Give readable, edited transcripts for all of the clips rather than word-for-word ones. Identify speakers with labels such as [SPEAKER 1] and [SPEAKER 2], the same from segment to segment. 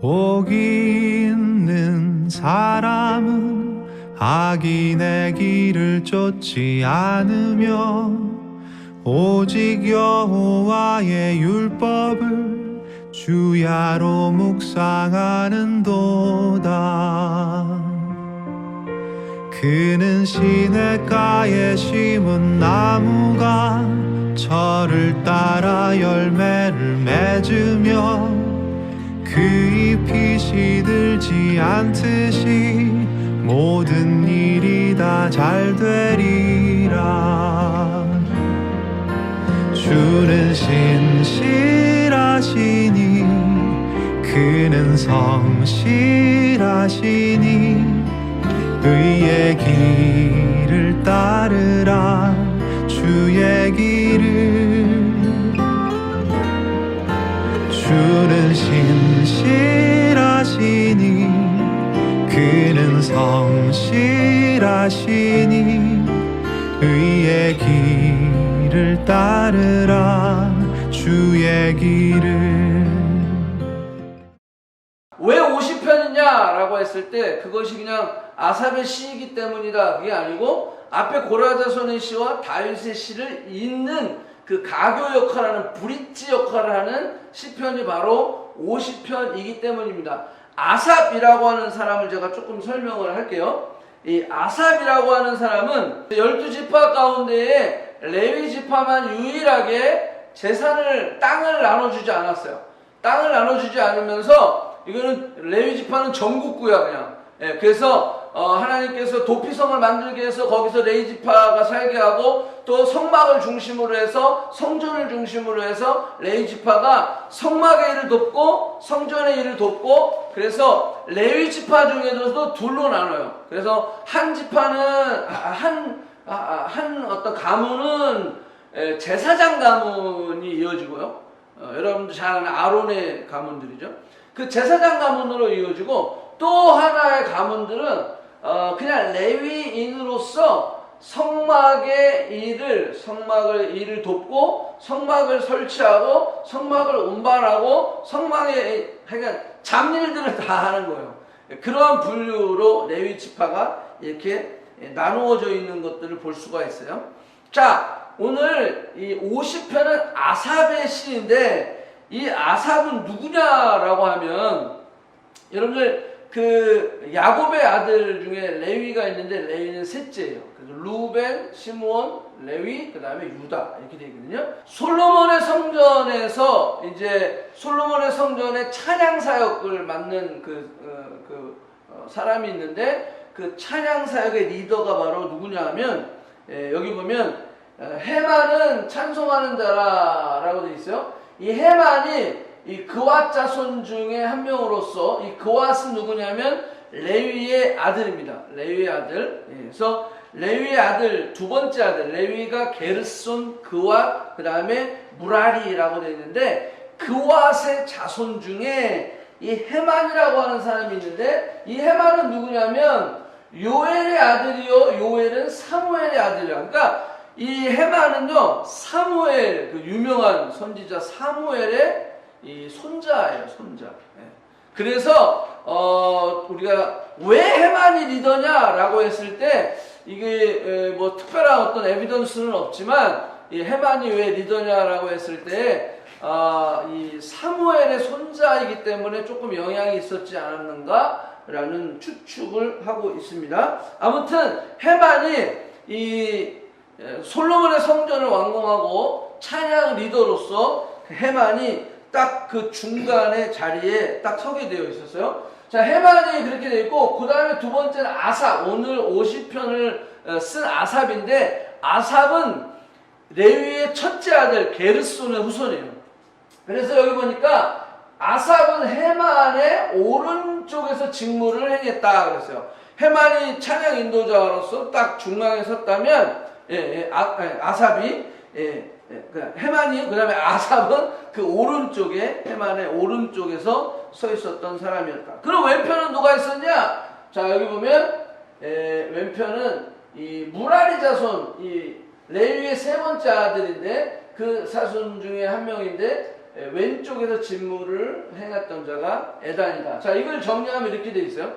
[SPEAKER 1] 복이 있는 사람은 악인의 길을 쫓지 않으며 오직 여호와의 율법을 주야로 묵상하는도다. 그는 시냇가에 심은 나무가 철을 따라 열매를 맺으며 그 잎이 시들지 않듯이 모든 일이 다 잘 되리라. 주는 신실하시니 그는 성실하시니 의의 길을 따르라. 주의 길을. 주는 신실하시니 그는 성실하시니 의의 길을 따르라. 주의 길을.
[SPEAKER 2] 왜 50편이냐라고 했을 때 그것이 그냥 아삽의 시이기 때문이다, 그게 아니고 앞에 고라자손의 시와 다윗의 시를 잇는 그 가교 역할을 하는, 브릿지 역할을 하는 시편이 바로 50편이기 때문입니다. 아삽이라고 하는 사람을 제가 조금 설명을 할게요. 이 아삽이라고 하는 사람은 12지파 가운데에 레위 지파만 유일하게 재산을, 땅을 나눠주지 않았어요. 땅을 나눠주지 않으면서 이거는 레위 지파는 전국구야 그냥. 예, 그래서 하나님께서 도피성을 만들게 해서 거기서 레위 지파가 살게 하고 또 성막을 중심으로 해서 성전을 중심으로 해서 레위 지파가 성막의 일을 돕고 성전의 일을 돕고, 그래서 레위 지파 중에서도 둘로 나눠요. 그래서 한 지파는 한 어떤 가문은 제사장 가문이 이어지고요. 여러분들 잘 아는 아론의 가문들이죠. 그 제사장 가문으로 이어지고 또 하나의 가문들은 그냥 레위인으로서 성막을 일을 돕고 성막을 설치하고 성막을 운반하고 성막에 그러니까 잡일들을 다 하는 거예요. 그러한 분류로 레위 지파가 이렇게 나누어져 있는 것들을 볼 수가 있어요. 자, 오늘 이 50편은 아삽의 시인데 이 아삽은 누구냐라고 하면, 여러분들 그 야곱의 아들 중에 레위가 있는데 레위는 셋째예요. 그래서 루벤, 시므온, 레위, 그 다음에 유다 이렇게 되어 있거든요. 솔로몬의 성전에서 이제 솔로몬의 성전의 찬양 사역을 맡는 사람이 있는데 그 찬양 사역의 리더가 바로 누구냐 하면 여기 보면 헤만은 찬송하는 자라라고 되어 있어요. 이 헤만이 이 그왑 자손 중에 한 명으로서, 이 그왑은 누구냐면 레위의 아들입니다. 레위의 아들. 그래서 레위의 아들, 두 번째 아들, 레위가 게르손, 그왑, 그 다음에 무라리라고 되어 있는데 그왑의 자손 중에 이 헤만이라고 하는 사람이 있는데 이 헤만은 누구냐면 요엘의 아들이요, 요엘은 사무엘의 아들이야. 그러니까 이 헤만은요 사무엘, 그 유명한 선지자 사무엘의 이 손자예요, 손자. 그래서 우리가 왜 헤만이 리더냐라고 했을 때 이게 뭐 특별한 어떤 에비던스는 없지만 이 헤만이 왜 리더냐라고 했을 때 이 사무엘의 손자이기 때문에 조금 영향이 있었지 않았는가라는 추측을 하고 있습니다. 아무튼 헤만이 이 솔로몬의 성전을 완공하고 찬양 리더로서 헤만이 딱 그 중간의 자리에 딱 서게 되어 있었어요. 자, 헤만이 그렇게 되어 있고, 그 다음에 두 번째는 아삽, 오늘 50편을 쓴 아삽인데, 아삽은 레위의 첫째 아들 게르손의 후손이에요. 그래서 여기 보니까 아삽은 헤만의 오른쪽에서 직무를 행했다 그랬어요. 헤만이 찬양 인도자로서 딱 중앙에 섰다면 아삽이 헤만이, 그 다음에 아삽은 그 오른쪽에, 헤만의 오른쪽에서 서 있었던 사람이었다. 그럼 왼편은 누가 있었냐? 자, 여기 보면 왼편은 이 무라리 자손, 이 레위의 세 번째 아들인데 그 사손 중에 한 명인데 왼쪽에서 직무를 행했던 자가 에단이다. 자, 이걸 정리하면 이렇게 돼 있어요.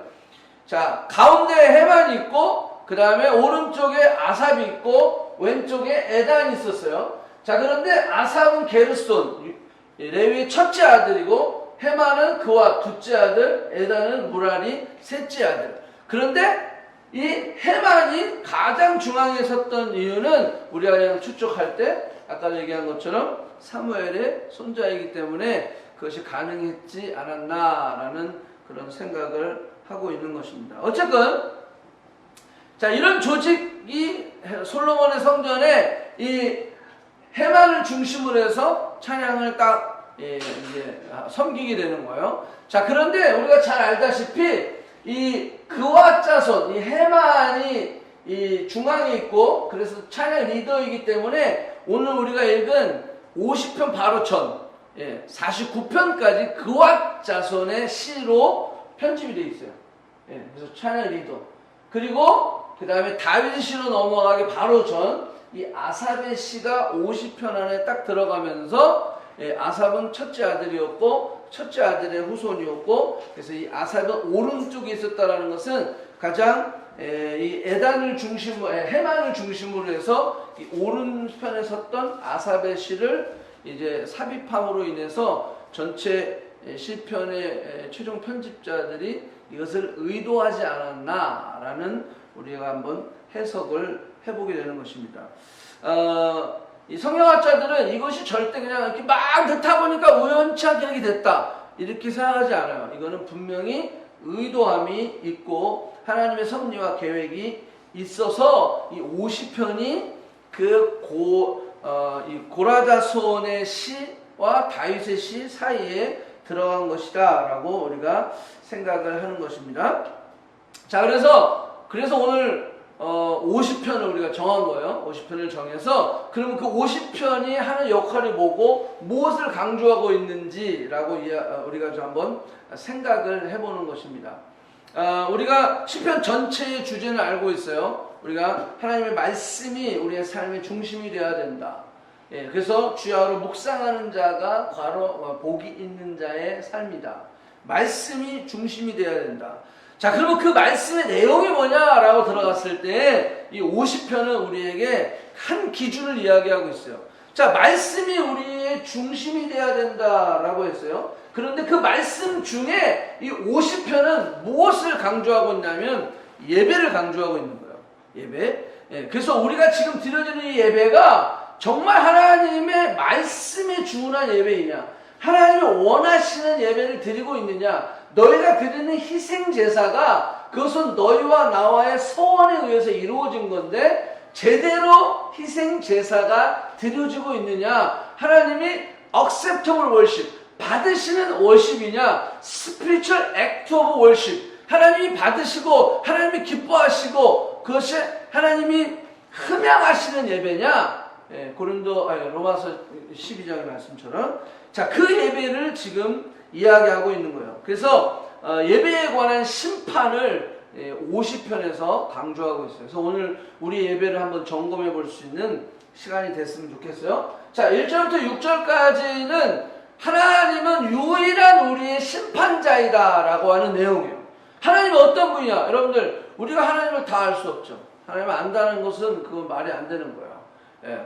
[SPEAKER 2] 자, 가운데 해만이 있고, 그 다음에 오른쪽에 아삽이 있고, 왼쪽에 에단이 있었어요. 자, 그런데 아삽은 게르손, 레위의 첫째 아들이고, 해만은 그와 둘째 아들, 에단은 무라리 셋째 아들. 그런데 이 해만이 가장 중앙에 섰던 이유는 우리가 그냥 추측할 때 아까 얘기한 것처럼 사무엘의 손자이기 때문에 그것이 가능했지 않았나라는 그런 생각을 하고 있는 것입니다. 어쨌건 자, 이런 조직이 솔로몬의 성전에 이 해만을 중심으로 해서 찬양을 딱 이제 섬기게 되는 거예요. 자, 그런데 우리가 잘 알다시피 이 그와 자손, 이 해만이 이 중앙에 있고, 그래서 찬양 리더이기 때문에 오늘 우리가 읽은 50편 바로 전, 49편까지 그와 자손의 시로 편집이 되어 있어요. 그래서 찬양 리더. 그리고 그 다음에 다윗의 시로 넘어가기 바로 전, 이 아삽의 시가 50편 안에 딱 들어가면서 아삽은 첫째 아들이었고 첫째 아들의 후손이었고, 그래서 이 아삽은 오른쪽에 있었다라는 것은 가장 이 에단을 중심으로, 해만을 중심으로 해서 이 오른편에 섰던 아삽의 시를 이제 삽입함으로 인해서 전체 시편의 최종 편집자들이 이것을 의도하지 않았나라는 우리가 한번 해석을 해보게 되는 것입니다. 이 성경학자들은 이것이 절대 그냥 이렇게 막 듣다 보니까 우연치 않게 이렇게 됐다, 이렇게 생각하지 않아요. 이거는 분명히 의도함이 있고 하나님의 섭리와 계획이 있어서 이 50편이 이 고라자손의 시와 다윗의 시 사이에 들어간 것이다 라고 우리가 생각을 하는 것입니다. 자, 그래서 오늘 50편을 우리가 정한 거예요. 50편을 정해서 그러면 그 50편이 하는 역할이 뭐고 무엇을 강조하고 있는지라고 우리가 좀 한번 생각을 해보는 것입니다. 우리가 시편 전체의 주제는 알고 있어요. 우리가 하나님의 말씀이 우리의 삶의 중심이 되어야 된다. 그래서 주야로 묵상하는 자가 과로 복이 있는 자의 삶이다. 말씀이 중심이 되어야 된다. 자, 그러면 그 말씀의 내용이 뭐냐라고 들어갔을 때 이 50편은 우리에게 한 기준을 이야기하고 있어요. 자, 말씀이 우리의 중심이 되어야 된다라고 했어요. 그런데 그 말씀 중에 이 50편은 무엇을 강조하고 있냐면 예배를 강조하고 있는 거예요. 예배. 그래서 우리가 지금 드려지는 이 예배가 정말 하나님의 말씀에 준한 예배이냐, 하나님이 원하시는 예배를 드리고 있느냐, 너희가 드리는 희생 제사가 그것은 너희와 나와의 서원에 의해서 이루어진 건데 제대로 희생 제사가 드려지고 있느냐, 하나님이 acceptable worship, 받으시는 월십이냐, spiritual act of worship, 하나님이 받으시고 하나님이 기뻐하시고 그것이 하나님이 흠양하시는 예배냐, 로마서 12장의 말씀처럼. 자, 그 예배를 지금 이야기하고 있는 거예요. 그래서 예배에 관한 심판을 50편에서 강조하고 있어요. 그래서 오늘 우리 예배를 한번 점검해 볼 수 있는 시간이 됐으면 좋겠어요. 자, 1절부터 6절까지는 하나님은 유일한 우리의 심판자이다 라고 하는 내용이에요. 하나님은 어떤 분이냐? 여러분들, 우리가 하나님을 다 알 수 없죠. 하나님을 안다는 것은 그건 말이 안 되는 거예요.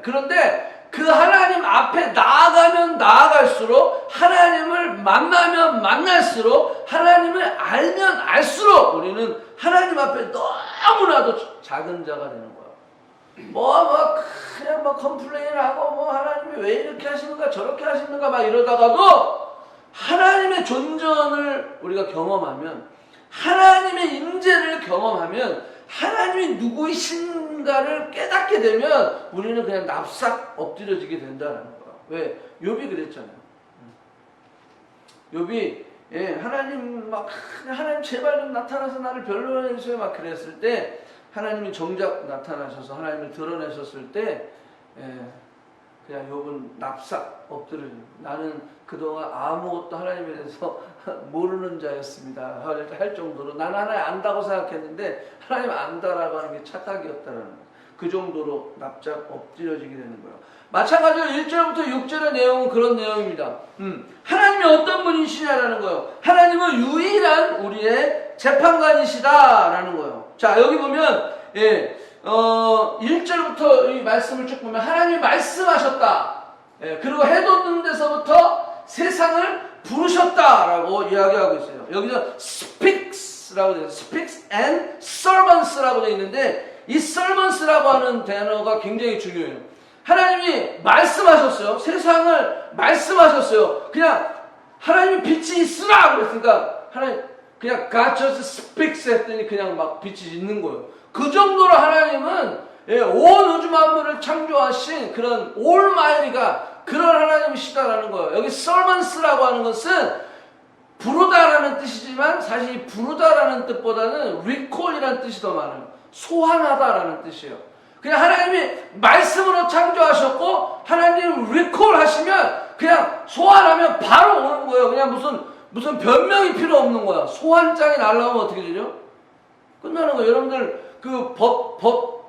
[SPEAKER 2] 그런데 그 하나님 앞에 나아가면 나아갈수록, 하나님을 만나면 만날수록, 하나님을 알면 알수록 우리는 하나님 앞에 너무나도 작은 자가 되는 거예요. 그냥 컴플레인하고 하나님이 왜 이렇게 하시는가 저렇게 하시는가 막 이러다가도 하나님의 존전을 우리가 경험하면, 하나님의 임재를 경험하면, 하나님이 누구이신가를 깨닫게 되면 우리는 그냥 납작 엎드려지게 된다는 거야. 왜? 욥이 그랬잖아요. 욥이 하나님 하나님 제발 좀 나타나서 나를 변론해 주세요 막 그랬을 때, 하나님이 정작 나타나셔서 하나님을 드러내셨을 때 그냥 욥은 납작 엎드려요. 나는 그동안 아무것도 하나님에 대해서 모르는 자였습니다 할 정도로 나는 하나님 안다고 생각했는데 하나님 안다라고 하는 게 착각이었다라는 거예요. 그 정도로 납작 엎드려지게 되는 거예요. 마찬가지로 1절부터 6절의 내용은 그런 내용입니다. 하나님이 어떤 분이시냐라는 거예요. 하나님은 유일한 우리의 재판관이시다라는 거예요. 자, 여기 보면 1절부터 이 말씀을 쭉 보면 하나님이 말씀하셨다. 그리고 해돋는 데서부터 세상을 부르셨다라고 이야기하고 있어요. 여기서 speaks라고 되어 있어요. speaks and sermonts라고 되어 있는데 이 sermonts라고 하는 단어가 굉장히 중요해요. 하나님이 말씀하셨어요. 세상을 말씀하셨어요. 그냥 하나님이 빛이 있으라 그랬으니까 하나님 그냥 God just speaks 했더니 그냥 막 빛이 있는 거예요. 그 정도로 하나님은 온 우주 만물을 창조하신 그런 올마이리가 그런 하나님이시다라는 거예요. 여기 sermonts라고 하는 것은 부르다라는 뜻이지만 사실 이 부르다라는 뜻보다는 recall이라는 뜻이 더 많아요. 소환하다라는 뜻이에요. 그냥 하나님이 말씀으로 창조하셨고 하나님 recall 하시면 그냥 소환하면 바로 오는 거예요. 그냥 무슨 변명이 필요 없는 거야. 소환장이 날라오면 어떻게 되죠? 끝나는 거예요. 여러분들 그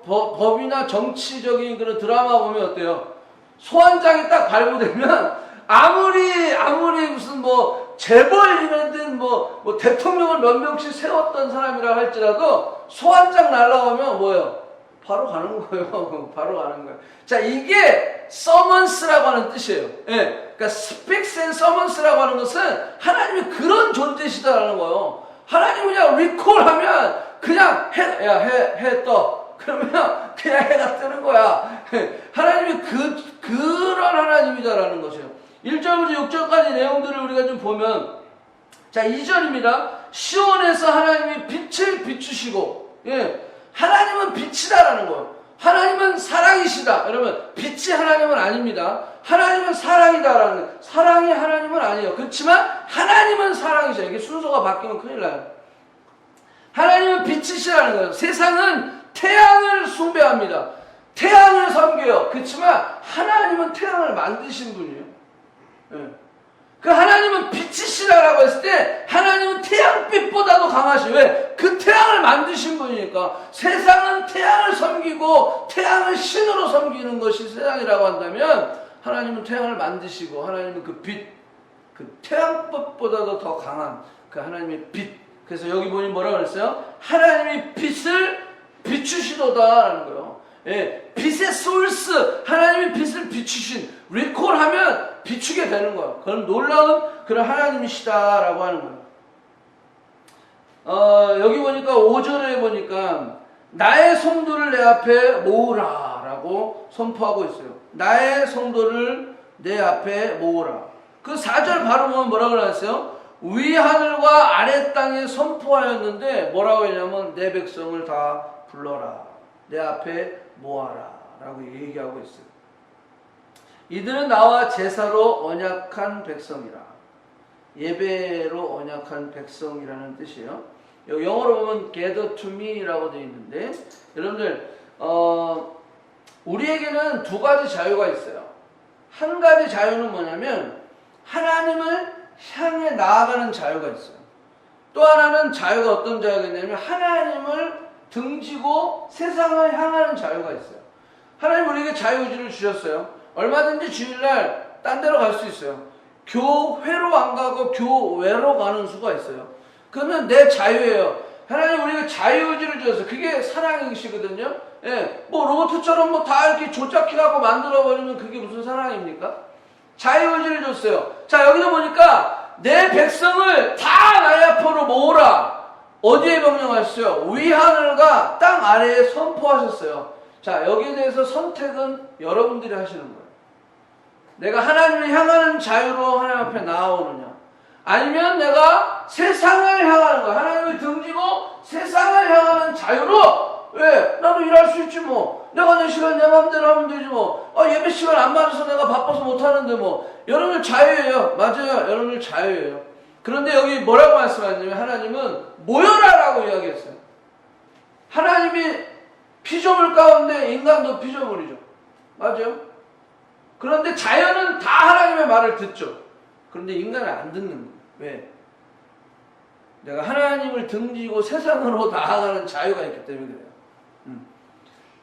[SPEAKER 2] 법이나 정치적인 그런 드라마 보면 어때요? 소환장이 딱 발부되면 아무리 무슨 뭐 재벌 이런 뭐 대통령을 몇 명씩 세웠던 사람이라 할지라도 소환장 날라오면 뭐예요? 바로 가는 거예요. 바로 가는 거예요. 자, 이게 summon스라고 하는 뜻이에요. 그러니까 speaks and summons라고 하는 것은 하나님이 그런 존재시다라는 거예요. 하나님이 그냥 recall하면 그냥 해 떠. 그러면 그냥 해가 뜨는 거야. 하나님이 그런 하나님이다라는 것이에요. 1절부터 6절까지 내용들을 우리가 좀 보면, 자, 2절입니다. 시온에서 하나님이 빛을 비추시고, 하나님은 빛이다라는 거예요. 하나님은 사랑이시다. 여러분, 빛이 하나님은 아닙니다. 하나님은 사랑이다라는 거예요. 사랑이 하나님은 아니에요. 그렇지만 하나님은 사랑이죠. 이게 순서가 바뀌면 큰일 나요. 하나님은 빛이시라는 거예요. 세상은 태양을 숭배합니다. 태양을 섬겨요. 그렇지만 하나님은 태양을 만드신 분이에요. 그 하나님은 빛이시라고 했을 때 하나님은 태양빛보다도 강하시. 왜? 그 태양을 만드신 분이니까. 세상은 태양을 섬기고 태양을 신으로 섬기는 것이 세상이라고 한다면 하나님은 태양을 만드시고 하나님은 그 빛, 그 태양빛보다도 더 강한 그 하나님의 빛. 그래서 여기 보니 뭐라고 그랬어요? 하나님이 빛을 비추시도다라는 거예요. 빛의 소스, 하나님이 빛을 비추신, 리콜하면 비추게 되는 거예요. 그건 놀라운 그런 하나님이시다라고 하는 거예요. 여기 보니까 5절에 보니까 나의 성도를 내 앞에 모으라 라고 선포하고 있어요. 나의 성도를 내 앞에 모으라. 그 4절 바로 보면 뭐라고 그랬어요? 위하늘과 아래 땅에 선포하였는데 뭐라고 했냐면 내 백성을 다 불러라. 내 앞에 모아라 라고 얘기하고 있어요. 이들은 나와 제사로 언약한 백성이라. 예배로 언약한 백성이라는 뜻이에요. 여기 영어로 보면 gather to me 라고 되어 있는데 여러분들 우리에게는 두 가지 자유가 있어요. 한 가지 자유는 뭐냐면 하나님을 향해 나아가는 자유가 있어요. 또 하나는 자유가 어떤 자유가 있냐면 하나님을 등지고 세상을 향하는 자유가 있어요. 하나님 우리에게 자유의지를 주셨어요. 얼마든지 주일날 딴 데로 갈 수 있어요. 교회로 안 가고 교외로 가는 수가 있어요. 그러면 내 자유예요. 하나님 우리에게 자유의지를 주셨어요. 그게 사랑이시거든요. 뭐 로봇처럼 뭐 다 이렇게 조작해갖고 만들어버리면 그게 무슨 사랑입니까? 자유의지를 줬어요. 자, 여기서 보니까 내 백성을 다 나의 앞으로 모으라. 어디에 명령하셨어요? 위하늘과 땅 아래에 선포하셨어요. 자, 여기에 대해서 선택은 여러분들이 하시는 거예요. 내가 하나님을 향하는 자유로 하나님 앞에 나아오느냐, 아니면 내가 세상을 향하는 거야. 하나님을 등지고 세상을 향하는 자유로. 왜? 나도 일할 수 있지 뭐. 내가 내 시간 내 마음대로 하면 되지 뭐. 예배 시간 안 맞아서 내가 바빠서 못하는데 뭐. 여러분들 자유예요. 맞아요. 여러분들 자유예요. 그런데 여기 뭐라고 말씀하냐면 하나님은 모여라라고 이야기했어요. 하나님이 피조물 가운데 인간도 피조물이죠. 맞아요. 그런데 자연은 다 하나님의 말을 듣죠. 그런데 인간은 안 듣는 거예요. 왜? 내가 하나님을 등지고 세상으로 나아가는 자유가 있기 때문에 그래요.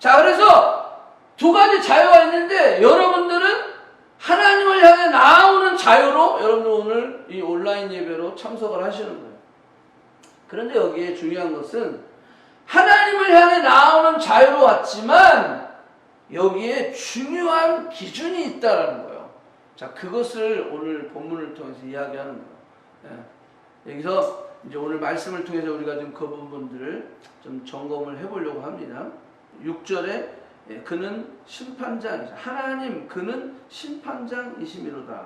[SPEAKER 2] 자, 그래서 두 가지 자유가 있는데 여러분들은 하나님을 향해 나아오는 자유로 여러분들 오늘 이 온라인 예배로 참석을 하시는 거예요. 그런데 여기에 중요한 것은 하나님을 향해 나아오는 자유로 왔지만 여기에 중요한 기준이 있다라는 거예요. 자, 그것을 오늘 본문을 통해서 이야기하는 거예요. 예. 여기서 이제 오늘 말씀을 통해서 우리가 좀 그 부분들을 좀 점검을 해보려고 합니다. 6절에 그는 심판장이시다. 하나님 그는 심판장이시미로다.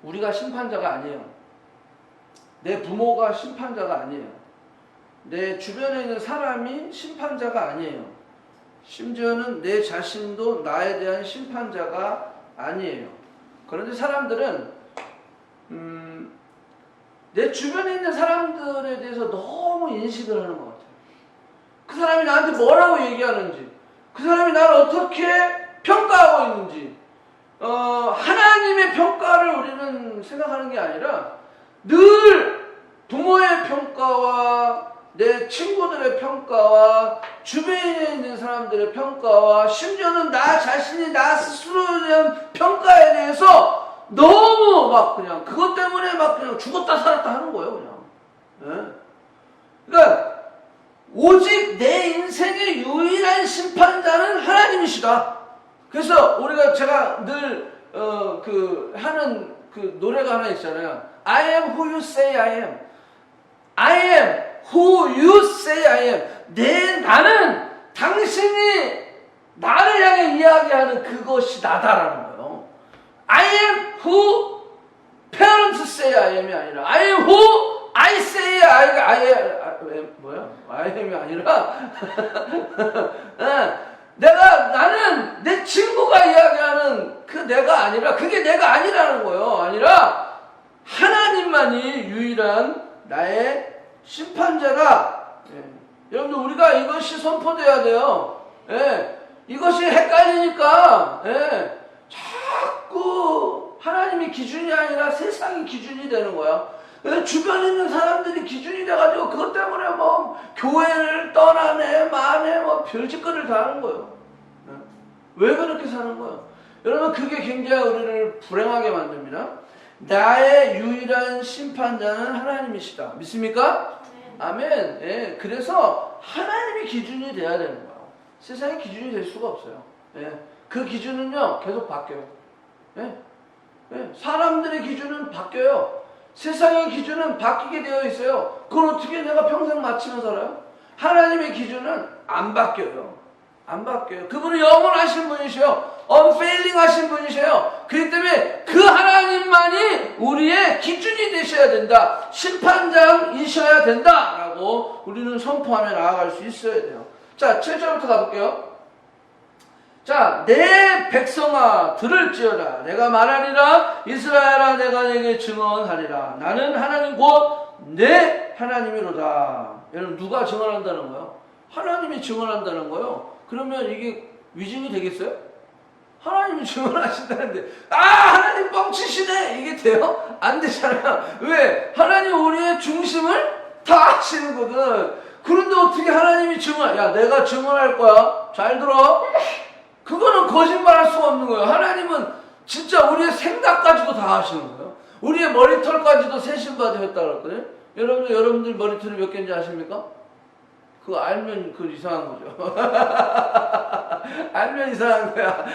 [SPEAKER 2] 우리가 심판자가 아니에요. 내 부모가 심판자가 아니에요. 내 주변에 있는 사람이 심판자가 아니에요. 심지어는 내 자신도 나에 대한 심판자가 아니에요. 그런데 사람들은 내 주변에 있는 사람들에 대해서 너무 인식을 하는 것 같아요. 그 사람이 나한테 뭐라고 얘기하는지, 그 사람이 나를 어떻게 평가하고 있는지, 하나님의 평가를 우리는 생각하는 게 아니라 늘 부모의 평가와 내 친구들의 평가와 주변에 있는 사람들의 평가와 심지어는 나 자신이 나 스스로에 대한 평가에 대해서 너무 막 그냥 그것 때문에 막 그냥 죽었다 살았다 하는 거예요, 그냥. 네? 그러니까 오직 내 인생의 유일한 심판자는 하나님이시다. 그래서 우리가 제가 늘 하는 그 노래가 하나 있잖아요. I am who you say I am. I am who you say I am. 나는 당신이 나를 향해 이야기하는 그것이 나다라는 거예요. I am who parents say I am이 아니라 I am who I say I am 뭐야? I am이 아니라 나는 내 친구가 이야기하는 그 내가 아니라 그게 내가 아니라는 거예요. 아니라 하나님만이 유일한 나의 심판자다. 예. 여러분들 우리가 이것이 선포돼야 돼요. 예. 이것이 헷갈리니까 자꾸 하나님이 기준이 아니라 세상이 기준이 되는 거야. 주변에 있는 사람들이 기준이 돼가지고 그것 때문에 뭐 교회를 떠나네 마네 뭐 별짓거리를 다 하는 거예요. 왜 그렇게 사는 거예요? 여러분 그게 굉장히 우리를 불행하게 만듭니다. 나의 유일한 심판자는 하나님이시다. 믿습니까? 아멘. 예, 그래서 하나님이 기준이 돼야 되는 거예요. 세상의 기준이 될 수가 없어요. 예, 그 기준은요 계속 바뀌어요. 예, 예, 사람들의 기준은 바뀌어요. 세상의 기준은 바뀌게 되어 있어요. 그걸 어떻게 내가 평생 맞추며 살아요? 하나님의 기준은 안 바뀌어요. 안 바뀌어요. 그분은 영원하신 분이셔요. unfailing 하신 분이셔요. 그렇기 때문에 그 하나님만이 우리의 기준이 되셔야 된다. 심판장이셔야 된다. 라고 우리는 선포하며 나아갈 수 있어야 돼요. 자, 7절부터 가볼게요. 자, 내 백성아 들을지어다. 내가 말하리라. 이스라엘아 내가 내게 증언하리라. 나는 하나님 곧 내 하나님이로다. 여러분 누가 증언한다는 거예요? 하나님이 증언한다는 거예요. 그러면 이게 위증이 되겠어요? 하나님이 증언하신다는데 하나님 뻥치시네 이게 돼요? 안 되잖아요. 왜? 하나님 우리의 중심을 다 아시는거든. 그런데 어떻게 하나님이 야 내가 증언할 거야. 잘 들어. 그거는 거짓말할 수가 없는 거예요. 하나님은 진짜 우리의 생각까지도 다 아시는 거예요. 우리의 머리털까지도 세신받으셨다 그랬거든요. 여러분들 머리털이 몇 개인지 아십니까? 그거 알면 그 이상한 거죠. 알면 이상한 거야.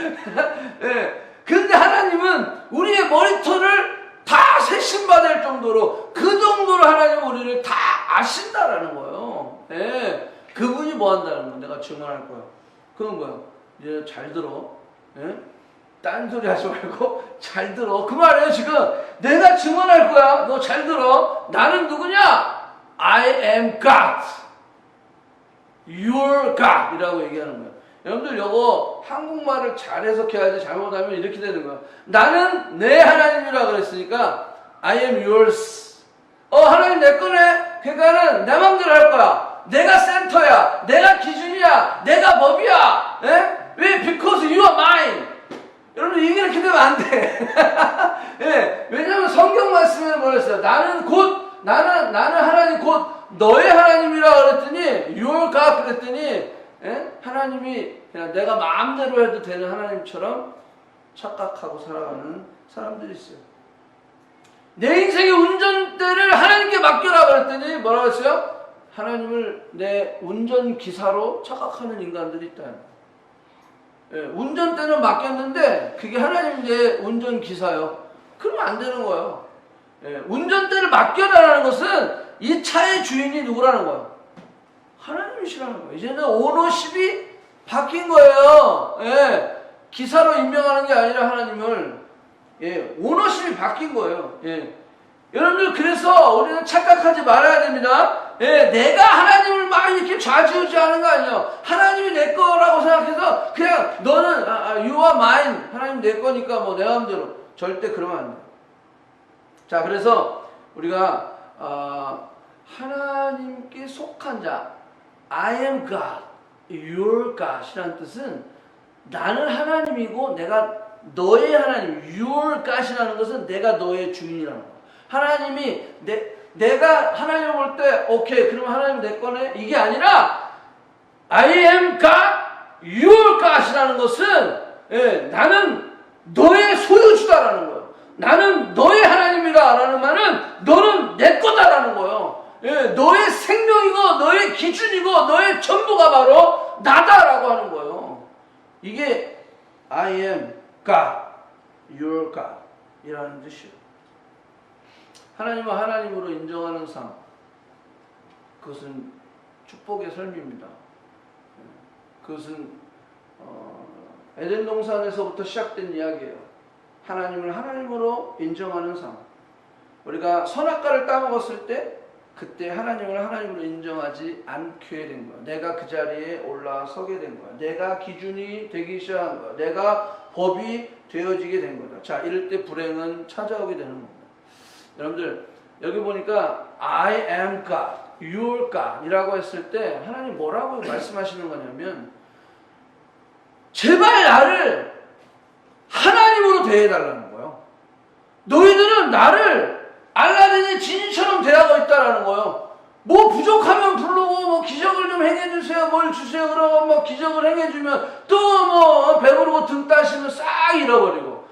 [SPEAKER 2] 네. 근데 하나님은 우리의 머리털을 다 세신받을 정도로 그 정도로 하나님은 우리를 다 아신다라는 거예요. 네. 그분이 뭐 한다는 거 내가 증언할 거야. 그건 뭐야? 이제 잘 들어. 네? 딴 소리 하지 말고 잘 들어. 그 말이에요 지금. 내가 증언할 거야. 너 잘 들어. 나는 누구냐? I am God. Your God 이라고 얘기하는 거예요. 여러분들 이거 한국말을 잘 해석해야지 잘못하면 이렇게 되는 거예요. 나는 내 하나님이라 그랬으니까 I am yours. 하나님 내 거네. 그러니까는 내 맘대로 할 거야. 내가 센터야. 내가 기준이야. 내가 법이야. 왜? Because you are mine. 여러분 이게 이렇게 되면 안 돼. 예, 왜냐면 성경 말씀에 뭐랬어요? 나는 하나님 곧 너의 하나님이라 그랬더니 your God 그랬더니 하나님이 그냥 내가 마음대로 해도 되는 하나님처럼 착각하고 살아가는 사람들이 있어요. 내 인생의 운전대를 하나님께 맡겨라 그랬더니 뭐라고 했어요? 하나님을 내 운전기사로 착각하는 인간들이 있다. 운전대는 맡겼는데 그게 하나님 내 운전기사요. 그러면 안 되는 거예요. 운전대를 맡겨라라는 것은 이 차의 주인이 누구라는 거예요? 하나님이시라는 거예요. 이제는 오너십이 바뀐 거예요. 기사로 임명하는 게 아니라 하나님을 오너십이 바뀐 거예요. 여러분들 그래서 우리는 착각하지 말아야 됩니다. 내가 하나님을 막 이렇게 좌지우지하는 거 아니에요. 하나님이 내 거라고 생각해서 그냥 너는 you are mine, 하나님 내 거니까 뭐 내 마음대로. 절대 그러면 안 돼요. 자, 그래서 우리가 하나님께 속한 자, I am God, your God이라는 뜻은 나는 하나님이고 내가 너의 하나님, your God이라는 것은 내가 너의 주인이라는 거야. 하나님이 내가 하나님을 볼 때 오케이 그러면 하나님 내 거네 이게 아니라 I am God, your God이라는 것은 나는 너의 소유주다라는 거예요. 나는 너의 하나님이라는 말은 너는 내 거다라는 거예요. 너의 생명이고 너의 기준이고 너의 전부가 바로 나다라고 하는 거예요. 이게 I am God, your God 이라는 뜻이에요. 하나님을 하나님으로 인정하는 삶, 그것은 축복의 삶입니다. 그것은 에덴 동산에서부터 시작된 이야기예요. 하나님을 하나님으로 인정하는 삶. 우리가 선악과를 따먹었을 때 그때 하나님을 하나님으로 인정하지 않게 된 거야. 내가 그 자리에 올라서게 된 거야. 내가 기준이 되기 시작한 거야. 내가 법이 되어지게 된 거다. 자, 이럴 때 불행은 찾아오게 되는 겁니다. 여러분들 여기 보니까 I am God, your God 이라고 했을 때 하나님 뭐라고 말씀하시는 거냐면 제발 나를 하나님으로 대해달라는 거예요. 너희들은 나를 알라딘의 지니처럼 대하고 있다라는 거예요. 뭐 부족하면 부르고 뭐 기적을 좀 행해주세요. 뭘 주세요. 그러면 뭐 기적을 행해주면 또 뭐 배부르고 등 따시면 싹 잃어버리고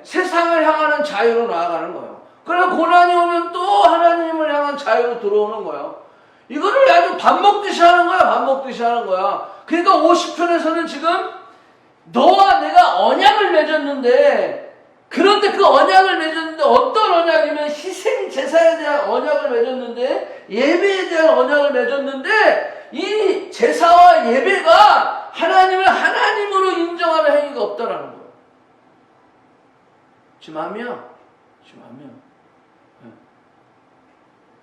[SPEAKER 2] 세상을 향하는 자유로 나아가는 거예요. 그러나 고난이 오면 또 하나님을 향한 자유로 들어오는 거예요. 이거를 아주 밥 먹듯이 하는 거야. 밥 먹듯이 하는 거야. 그러니까 50편에서는 지금 너와 내가 언약을 맺었는데 그런데 그 언약을 맺었는데 어떤 언약이면 희생 제사에 대한 언약을 맺었는데 예배에 대한 언약을 맺었는데 이 제사와 예배가 하나님을 하나님으로 인정하는 행위가 없다라는 거예요. 지금 아면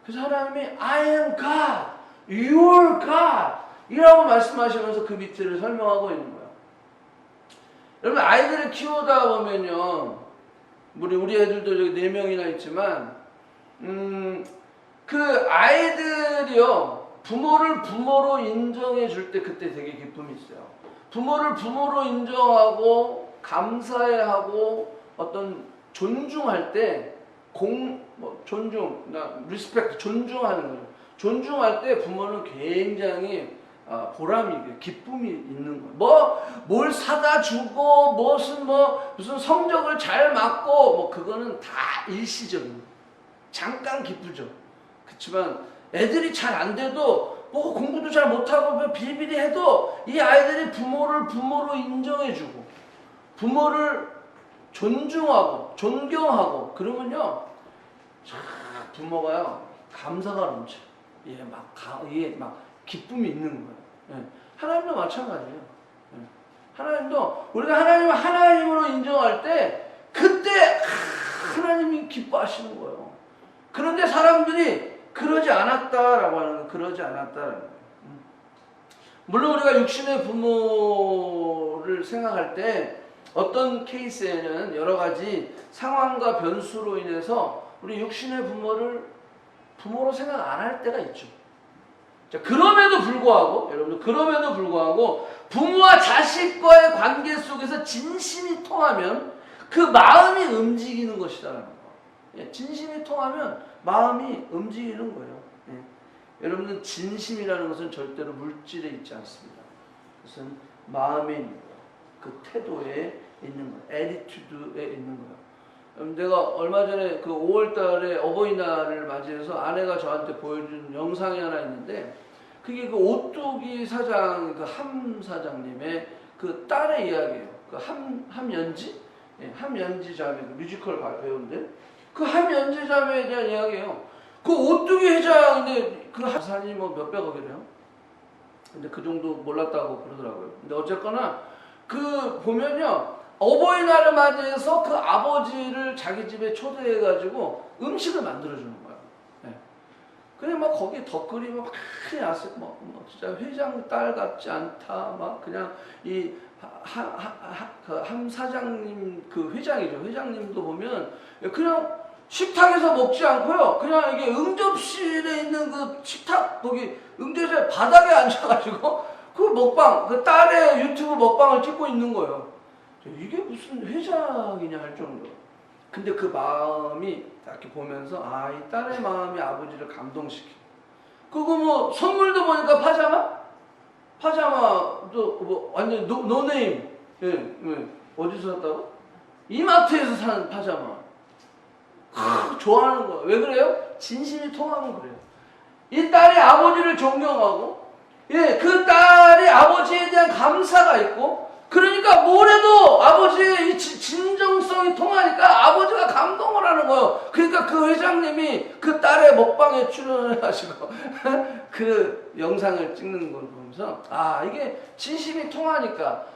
[SPEAKER 2] 그래서 하나님이 I am God, your God 이라고 말씀하시면서 그 밑을 설명하고 있는 거예요. 여러분 아이들을 키우다 보면요 우리 애들도 여기 4명이나 있지만 그 아이들이요 부모를 부모로 인정해 줄 때 그때 되게 기쁨이 있어요. 부모를 부모로 인정하고 감사해하고 어떤 존중할 때 리스펙트, 존중하는 거예요. 존중할 때 부모는 굉장히 보람이, 기쁨이 있는 거예요. 뭘 사다 주고, 무슨 성적을 잘 맞고, 그거는 다 일시적인, 잠깐 기쁘죠. 그렇지만 애들이 잘 안 돼도, 공부도 잘 못하고, 비리비리 해도, 이 아이들이 부모를 부모로 인정해주고, 부모를 존중하고, 존경하고, 그러면요, 부모가요, 감사가 넘쳐. 이게 막 기쁨이 있는 거예요. 하나님도 마찬가지예요. 하나님도 우리가 하나님을 하나님으로 인정할 때 그때 하나님이 기뻐하시는 거예요. 그런데 사람들이 그러지 않았다라고 하는 거예요. 그러지 않았다라는 거예요. 물론 우리가 육신의 부모를 생각할 때 어떤 케이스에는 여러 가지 상황과 변수로 인해서 우리 육신의 부모로 생각 안 할 때가 있죠. 자, 그럼에도 불구하고, 여러분들, 그럼에도 불구하고, 부모와 자식과의 관계 속에서 진심이 통하면 그 마음이 움직이는 것이다라는 거. 진심이 통하면 마음이 움직이는 거예요. 여러분들, 진심이라는 것은 절대로 물질에 있지 않습니다. 그것은 마음에 있는 거예요. 그 태도에 있는 거예요. 애티튜드에 있는 거예요. 내가 얼마 전에 그 5월달에 어버이날을 맞이해서 아내가 저한테 보여준 영상이 하나 있는데, 그게 그 오뚜기 사장, 그 함 사장님의 그 딸의 이야기예요. 그 함연지? 예, 함연지 자매, 그 뮤지컬 배우인데, 그 함연지 자매에 대한 이야기예요. 그 오뚜기 회장인데, 그 자산이 뭐 몇백억이래요. 근데 그 정도 몰랐다고 그러더라고요. 근데 어쨌거나, 그 보면요, 어버이날을 맞이해서 그 아버지를 자기 집에 초대해가지고 음식을 만들어주는 거예요. 네. 그래 막 거기 덧그리면 막 그냥 뭐 진짜 회장 딸 같지 않다, 막 그냥 이 함 사장님 그 회장이죠. 회장님도 보면 그냥 식탁에서 먹지 않고요, 그냥 이게 응접실에 있는 그 식탁 거기 응접실 바닥에 앉아가지고 그 먹방, 그 딸의 유튜브 먹방을 찍고 있는 거예요. 이게 무슨 회장이냐 할 정도. 근데 그 마음이 이렇게 보면서, 아, 이 딸의 마음이 아버지를 감동시키. 그거 뭐 선물도 보니까 파자마도 뭐 완전 노네임. 예, 예. 어디서 샀다고? 이마트에서 산 파자마. 좋아하는 거야. 왜 그래요? 진심이 통하면 그래요. 이 딸이 아버지를 존경하고, 예, 그 딸이 아버지에 대한 감사가 있고, 그러니까 뭐래도 아버지의 이 진정성이 통하니까 아버지가 감동을 하는 거예요. 그러니까 그 회장님이 그 딸의 먹방에 출연해가지고 그 영상을 찍는 걸 보면서, 아, 이게 진심이 통하니까,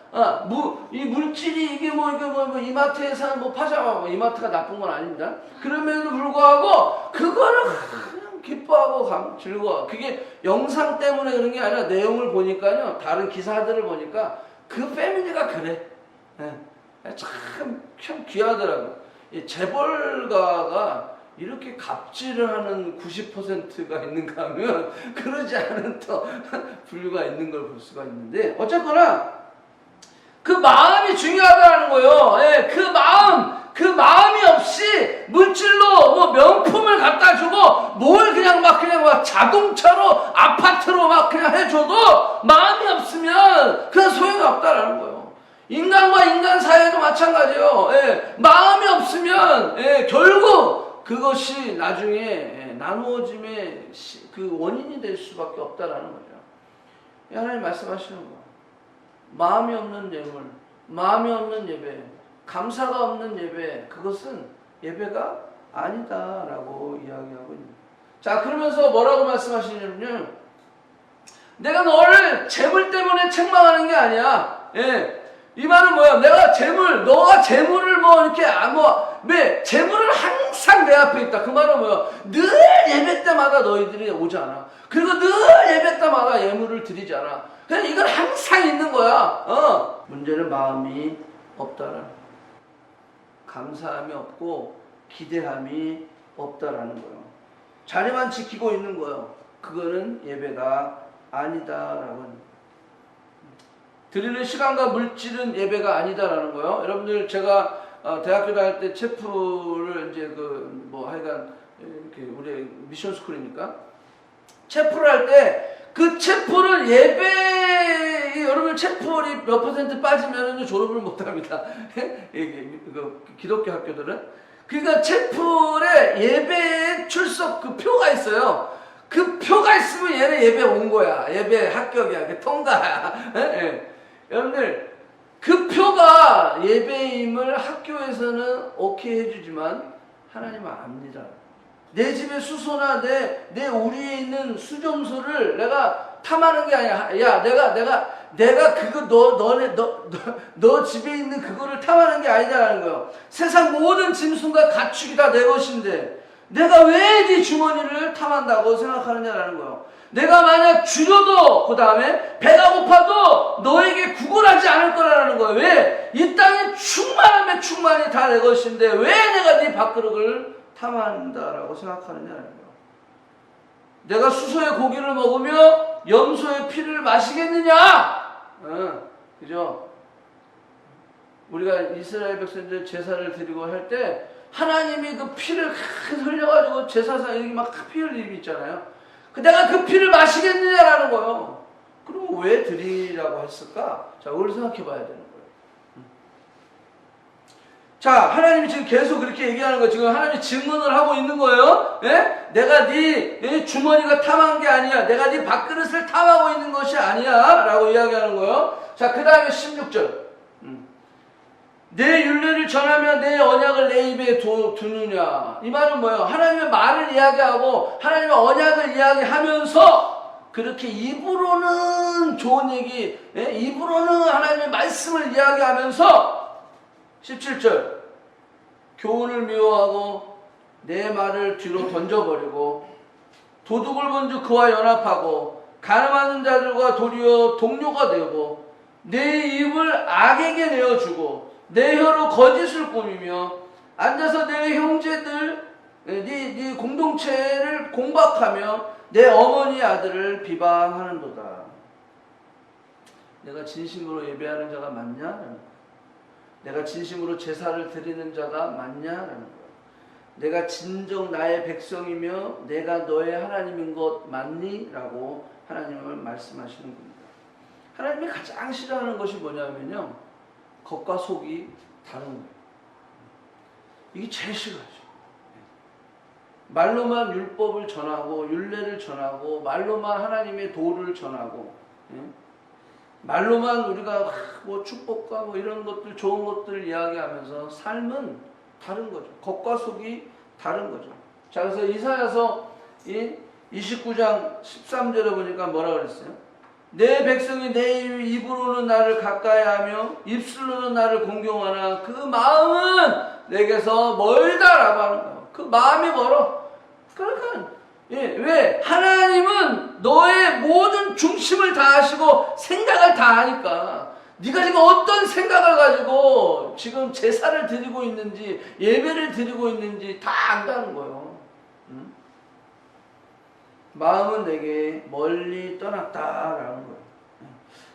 [SPEAKER 2] 이 물질이 이게 뭐 이마트에 사는 뭐 파자마, 뭐 이마트가 나쁜 건 아닙니다. 그럼에도 불구하고 그거를 그냥 기뻐하고 즐거워. 그게 영상 때문에 그런 게 아니라 내용을 보니까요, 다른 기사들을 보니까 그 패밀리가 그래. 네. 참 귀하더라고. 이 재벌가가 이렇게 갑질을 하는 90%가 있는가 하면 그러지 않은 또 분류가 있는 걸 볼 수가 있는데, 어쨌거나 그 마음이 중요하다는 거예요. 예, 그 마음이 없이 물질로 뭐 명품을 갖다 주고 뭘 그냥 막 자동차로 아파트로 막 그냥 해줘도 마음이 없으면 그건 소용이 없다라는 거예요. 인간과 인간 사이에도 마찬가지예요. 예, 마음이 없으면, 예, 결국 그것이 나중에, 예, 나누어짐의 그 원인이 될 수밖에 없다라는 거죠. 하나님 말씀하시는 거. 마음이 없는 예물, 마음이 없는 예배, 감사가 없는 예배, 그것은 예배가 아니다라고 이야기하고 있는. 자, 그러면서 뭐라고 말씀하시냐면요, 내가 너를 재물 때문에 책망하는 게 아니야. 예, 이 말은 뭐야? 너가 재물을 뭐 이렇게 재물은 항상 내 앞에 있다. 그 말은 뭐야? 늘 예배 때마다 너희들이 오잖아. 그리고 늘 예배 때마다 예물을 드리잖아. 그냥 이건 항상 있는 거야. 문제는 마음이 없다라는 거야. 감사함이 없고 기대함이 없다라는 거예요. 자리만 지키고 있는 거예요. 그거는 예배가 아니다라고 합니다. 드리는 시간과 물질은 예배가 아니다라는 거예요. 여러분들, 제가 대학교 다닐 때 체프를 이제 하여간 이렇게 우리 미션 스쿨이니까 체프를 할 때 그 체프를 여러분 체프율이 몇 % 빠지면 졸업을 못 합니다. 기독교 학교들은. 그러니까 체프의 예배 출석 그 표가 있어요. 그 표가 있으면 얘네 예배 온 거야. 예배 합격이야. 그 통과야. 예. 여러분들, 그 표가 예배임을 학교에서는 오케이 해주지만 하나님은 압니다. 내 집의 수소나 내 우리에 있는 수정소를 내가 탐하는 게 아니야. 야, 내가 그거 너 집에 있는 그거를 탐하는 게 아니다라는 거예요. 세상 모든 짐승과 가축이 다 내 것인데 내가 왜 네 주머니를 탐한다고 생각하느냐라는 거예요. 내가 만약 줄여도, 그 다음에 배가 고파도 너에게 구걸하지 않을 거라는 거예요. 왜? 이 땅에 충만하면 충만히 다 내 것인데 왜 내가 네 밥그릇을 탐한다라고 생각하느냐라는 거예요. 내가 수소의 고기를 먹으며 염소의 피를 마시겠느냐? 그죠? 우리가 이스라엘 백성들 제사를 드리고 할 때 하나님이 그 피를 흘려가지고 제사상 이렇게 막 피 흘리는 있잖아요. 내가 그 피를 마시겠느냐라는 거예요. 그럼 왜 드리라고 했을까? 자, 그걸 생각해 봐야 되는 거예요. 자, 하나님이 지금 계속 그렇게 얘기하는 거, 지금 하나님이 질문을 하고 있는 거예요. 예? 내가 네 주머니가 탐한 게 아니야. 내가 네 밥그릇을 탐하고 있는 것이 아니야. 라고 이야기하는 거예요. 자, 그 다음에 16절. 내 율례를 전하며 내 언약을 내 입에 두느냐. 이 말은 뭐예요? 하나님의 말을 이야기하고 하나님의 언약을 이야기하면서 그렇게 입으로는 좋은 얘기, 입으로는 하나님의 말씀을 이야기하면서 17절 교훈을 미워하고 내 말을 뒤로 던져버리고 도둑을 본즉 그와 연합하고 가늠하는 자들과 도리어 동료가 되고 내 입을 악에게 내어주고 내 혀로 거짓을 꾸미며 앉아서 내 형제들 네 공동체를 공박하며 내 어머니 아들을 비방하는도다. 내가 진심으로 예배하는 자가 맞냐? 내가 진심으로 제사를 드리는 자가 맞냐라는 거예요. 내가 진정 나의 백성이며 내가 너의 하나님인 것 맞니? 라고 하나님은 말씀하시는 겁니다. 하나님이 가장 싫어하는 것이 뭐냐면요, 겉과 속이 다른 거예요. 이게 제일 싫어하죠. 말로만 율법을 전하고 율례를 전하고 말로만 하나님의 도를 전하고 말로만 우리가 뭐 축복과 뭐 이런 것들 좋은 것들을 이야기하면서 삶은 다른 거죠. 겉과 속이 다른 거죠. 자, 그래서 이사야서 29장 13절에 보니까 뭐라 그랬어요? 내 백성이 내 입으로는 나를 가까이하며 입술로는 나를 공경하나 그 마음은 내게서 멀다라고 하는 거예요. 그 마음이 멀어. 그러니까 왜? 하나님은 너의 모든 중심을 다 아시고 생각을 다 아니까 네가 지금 어떤 생각을 가지고 지금 제사를 드리고 있는지 예배를 드리고 있는지 다 안다는 거예요. 응? 마음은 내게 멀리 떠났다라는 거예요.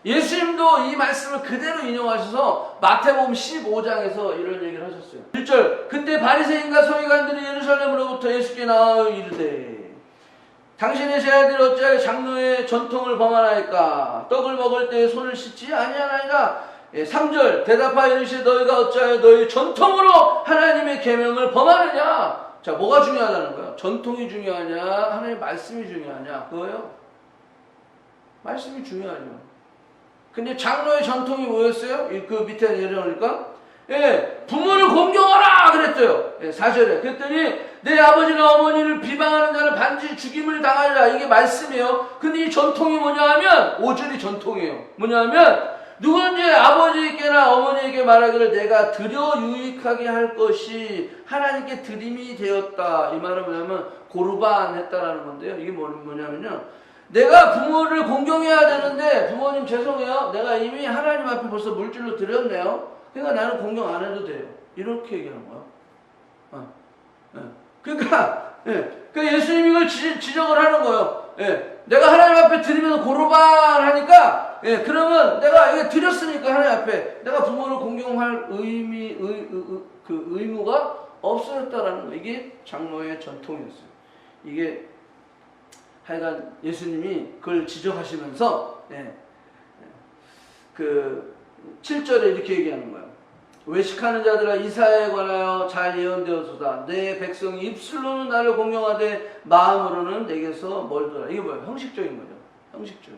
[SPEAKER 2] 예수님도 이 말씀을 그대로 인용하셔서 마태복음 15장에서 이런 얘기를 하셨어요. 1절 그때 바리새인과 서기관들이 예루살렘으로부터 예수께 나와 이르되 당신의 제자들이 어찌하여 장로의 전통을 범하나이까? 떡을 먹을 때 손을 씻지 아니하나이까? 3절 대답하여 이르시되 너희가 어찌하여 너희 전통으로 하나님의 계명을 범하느냐? 자, 뭐가 중요하다는 거예요? 전통이 중요하냐? 하나님의 말씀이 중요하냐? 그거요? 말씀이 중요하죠. 근데 장로의 전통이 뭐였어요? 그 밑에 내려오니까 부모를 공경하라 그랬어요. 4절에 그랬더니 내 아버지나 어머니를 비방하는 자는 반드시 죽임을 당하리라. 이게 말씀이에요. 근데 이 전통이 뭐냐 하면 5절이 전통이에요. 뭐냐 하면 누구든지 아버지에게나 어머니에게 말하기를 내가 드려 유익하게 할 것이 하나님께 드림이 되었다. 이 말은 뭐냐면 고르반 했다라는 건데요. 이게 뭐냐면요, 내가 부모를 공경해야 되는데 부모님 죄송해요, 내가 이미 하나님 앞에 벌써 물질로 드렸네요. 그러니까 나는 공경 안 해도 돼요. 이렇게 얘기하는 거야. 그러니까 예수님이 이걸 지적을 하는 거예요. 내가 하나님 앞에 드리면서 고르반 하니까 그러면 내가 이게 드렸으니까 하나님 앞에 내가 부모를 공경할 의무가 없어졌다라는 거. 이게 장로의 전통이었어요. 이게 하여간 예수님이 그걸 지적하시면서 그 7절에 이렇게 얘기하는 거예요. 외식하는 자들아 이사야에 관하여 잘 예언되었도다. 내 백성이 입술로는 나를 공경하되 마음으로는 내게서 멀더라. 이게 뭐예요? 형식적인 거죠. 형식적인.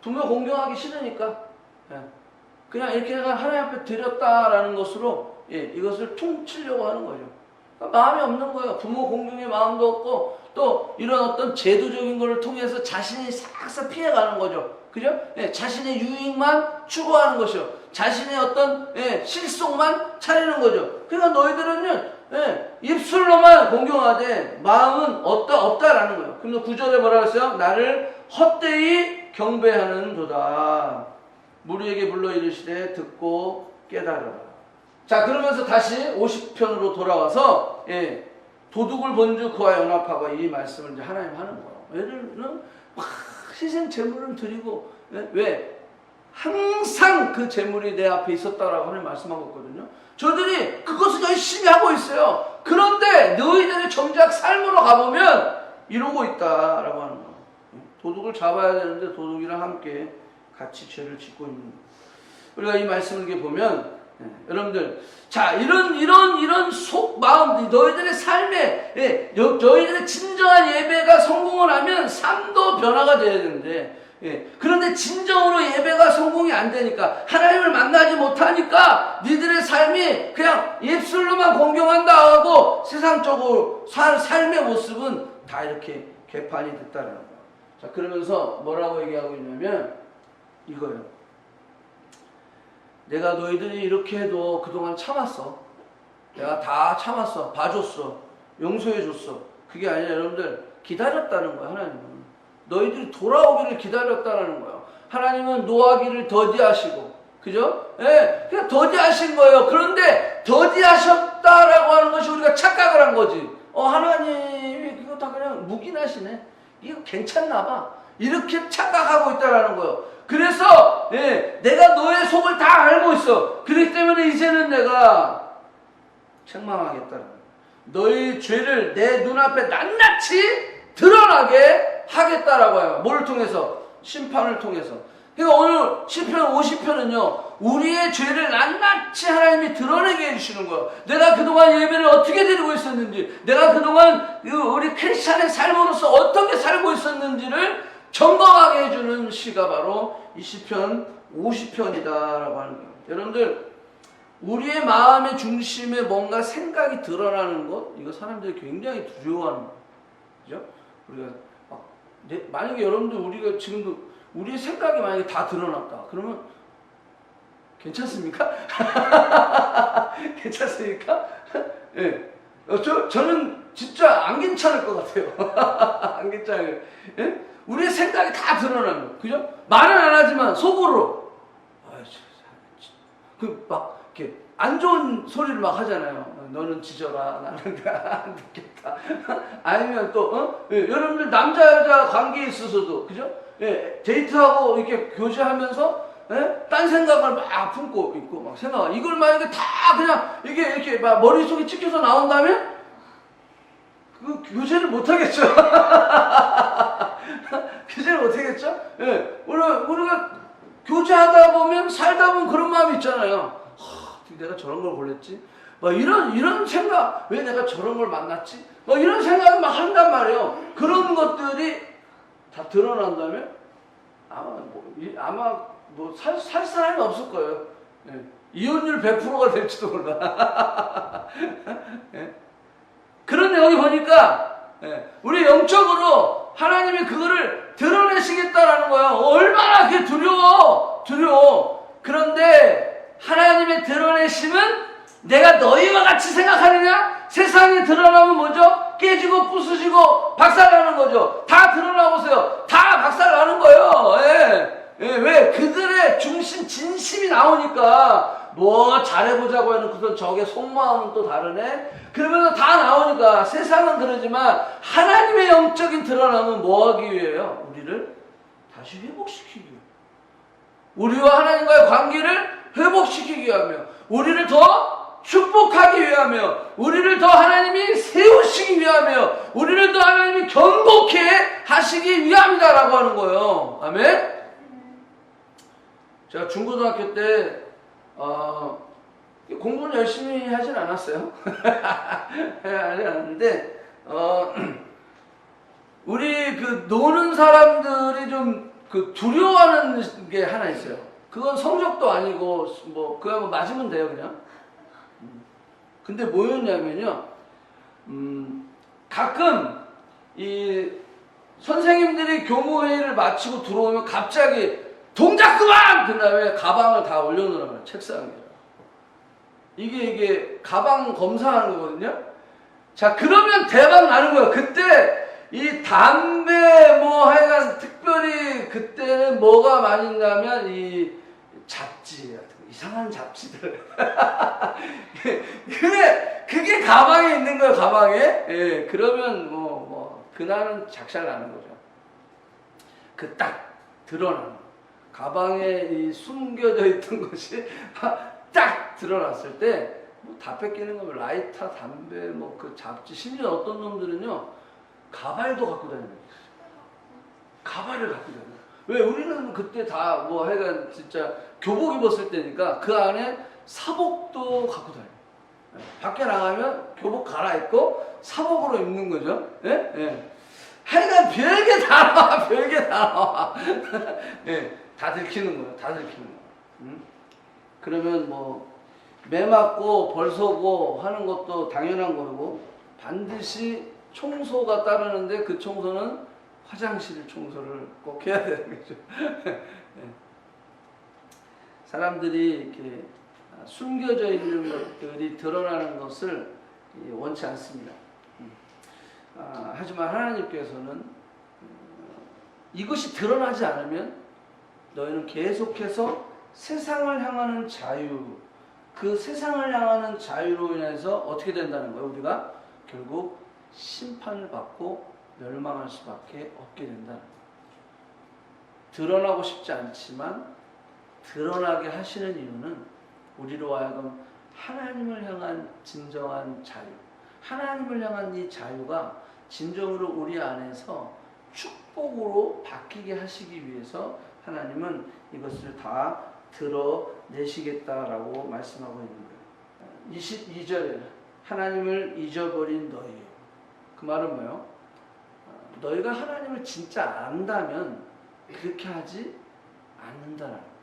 [SPEAKER 2] 부모 공경하기 싫으니까 그냥 이렇게 하나님 앞에 드렸다라는 것으로 이것을 퉁치려고 하는 거죠. 그러니까 마음이 없는 거예요. 부모 공경의 마음도 없고 또 이런 어떤 제도적인 것을 통해서 자신이 싹싹 피해가는 거죠. 그죠? 자신의 유익만 추구하는 것이요. 자신의 어떤 실속만 차리는 거죠. 그러니까 너희들은요, 입술로만 공경하되 마음은 없다라는 거예요. 그래서 9절에 뭐라 했어요? 나를 헛되이 경배하는도다. 무리에게 불러 이르시되 듣고 깨달으라. 자, 그러면서 다시 50편으로 돌아와서 도둑을 본즉 그와 연합하고 이 말씀을 이제 하나님 하는 거예요. 얘들은 막 희생 제물을 드리고 왜? 항상 그 제물이 내 앞에 있었다라고 하나님 말씀하고 있거든요. 저들이 그것을 열심히 하고 있어요. 그런데 너희들의 정작 삶으로 가보면 이러고 있다라고 하는 거예요. 도둑을 잡아야 되는데 도둑이랑 함께 같이 죄를 짓고 있는 거예요. 우리가 이 말씀을 이렇게 보면 여러분들, 자, 이런 속마음, 너희들의 삶에, 너희들의 진정한 예배가 성공을 하면 삶도 변화가 돼야 되는데, 그런데 진정으로 예배가 성공이 안 되니까, 하나님을 만나지 못하니까, 니들의 삶이 그냥 입술로만 공경한다 하고, 세상적으로 삶의 모습은 다 이렇게 개판이 됐다는 거예요. 자, 그러면서 뭐라고 얘기하고 있냐면, 이거예요. 내가 너희들이 이렇게 해도 그동안 참았어. 내가 다 참았어. 봐줬어. 용서해줬어. 그게 아니라 여러분들 기다렸다는 거야, 하나님은. 너희들이 돌아오기를 기다렸다는 거예요. 하나님은 노하기를 더디하시고, 그죠? 예, 그냥 더디하신 거예요. 그런데 더디하셨다라고 하는 것이 우리가 착각을 한 거지. 하나님이 그거 다 그냥 묵인하시네. 이거 괜찮나 봐. 이렇게 착각하고 있다라는 거예요. 그래서 내가 너의 속을 다 알고 있어. 그렇기 때문에 이제는 내가 책망하겠다는 거예요. 너의 죄를 내 눈앞에 낱낱이 드러나게 하겠다라고 해요. 뭐를 통해서? 심판을 통해서. 그러니까 오늘 시편 50편은요, 우리의 죄를 낱낱이 하나님이 드러내게 해주시는 거예요. 내가 그동안 예배를 어떻게 드리고 있었는지, 내가 그동안 우리 크리스찬의 삶으로서 어떻게 살고 있었는지를 점검하게 해주는 시가 바로 이 시편 50편이다라고 하는 거예요. 여러분들, 우리의 마음의 중심에 뭔가 생각이 드러나는 것, 이거 사람들이 굉장히 두려워하는 거예요. 그죠? 우리가 만약에 여러분들, 우리가 지금도 우리의 생각이 만약에 다 드러났다, 그러면 괜찮습니까? 괜찮습니까? 예. 저는 진짜 안 괜찮을 것 같아요. 안 괜찮아요. 예? 우리의 생각이 다 드러나는 거예요. 그죠? 말은 안 하지만 속으로 막 이렇게 안 좋은 소리를 막 하잖아요. 너는 지져라. 나는 안 듣겠다. 아니면 또 여러분들 남자 여자 관계에 있어서도, 그죠? 데이트하고 이렇게 교제하면서 딴 생각을 막 품고 있고 막 생각. 이걸 만약에 다 그냥 이게 막 머릿속에 찍혀서 나온다면 그 교제를 못 하겠죠. 교제를 못 하겠죠? 우리가 교제하다 보면, 살다 보면 그런 마음이 있잖아요. 내가 저런 걸 골랐지? 막 이런 생각, 왜 내가 저런 걸 만났지? 막 이런 생각을 막 한단 말이에요. 그런 것들이 다 드러난다면 아마 살 사람이 없을 거예요. 이혼율 100%가 될지도 몰라. 그런데 여기 보니까 우리 영적으로 하나님이 그거를 드러내시겠다라는 거예요. 얼마나 그게 두려워. 그런데 하나님의 드러내심은 내가 너희와 같이 생각하느냐? 세상에 드러나면 뭐죠? 깨지고 부수지고 박살나는 거죠. 다 드러나보세요. 다 박살나는 거예요. 왜? 그들의 중심, 진심이 나오니까 뭐 잘해보자고 하는 그런 적의 속마음은 또 다르네? 그러면서 다 나오니까 세상은 그러지만 하나님의 영적인 드러남은 뭐 하기 위해요? 우리를 다시 회복시키기 위해. 우리와 하나님과의 관계를 회복시키기 위하며, 우리를 더 축복하기 위하며, 우리를 더 하나님이 세우시기 위하며, 우리를 더 하나님이 견고케 하시기 위함이다라고 하는 거예요. 아멘? 제가 중고등학교 때 공부는 열심히 하진 않았어요. 하진 않았는데 우리 그 노는 사람들이 좀 그 두려워하는 게 하나 있어요. 그건 성적도 아니고 그냥 뭐 맞으면 돼요, 그냥. 근데 뭐였냐면요, 가끔 이 선생님들이 교무회의를 마치고 들어오면 갑자기 동작 그만! 그 다음에 가방을 다 올려놓으란 말이에요, 책상에. 이게 가방 검사하는 거거든요. 자, 그러면 대박 나는 거예요. 그때 이 담배 하여간 특별히 그때는 뭐가 많이 있냐면 이 잡지 같은 거, 이상한 잡지들. 그게 가방에 있는 거예요, 가방에. 그러면 그날은 작살 나는 거죠. 그 딱 드러나는 거. 가방에 이 숨겨져 있던 것이 딱 드러났을 때 다 뺏기는 거면 라이터, 담배, 그 잡지, 심지어 어떤 놈들은요 가발도 갖고 다니는 거예요. 가발을 갖고 다녀요. 왜? 우리는 그때 다 뭐 하여간 진짜 교복 입었을 때니까 그 안에 사복도 갖고 다녀요. 밖에 나가면 교복 갈아입고 사복으로 입는 거죠. 예? 예. 하여간 별게 다 나와, 별게 다 나와. 예, 다 들키는 거예요, 다 들키는 거예요. 그러면 뭐, 매 맞고 벌 쏘고 하는 것도 당연한 거고, 반드시 청소가 따르는데 그 청소는 화장실 청소를 꼭 해야 되는 거죠. 예. 사람들이 이렇게 숨겨져 있는 것들이 드러나는 것을 원치 않습니다. 하지만 하나님께서는 이것이 드러나지 않으면 너희는 계속해서 세상을 향하는 자유, 그 세상을 향하는 자유로 인해서 어떻게 된다는 거예요? 우리가 결국 심판을 받고 멸망할 수밖에 없게 된다는 거예요. 드러나고 싶지 않지만 드러나게 하시는 이유는 우리로 하여금 하나님을 향한 진정한 자유, 하나님을 향한 이 자유가 진정으로 우리 안에서 축복으로 바뀌게 하시기 위해서 하나님은 이것을 다 드러내시겠다라고 말씀하고 있는 거예요. 22절에 하나님을 잊어버린 너희요. 그 말은 뭐예요? 너희가 하나님을 진짜 안다면 그렇게 하지 않는다라는 거예요.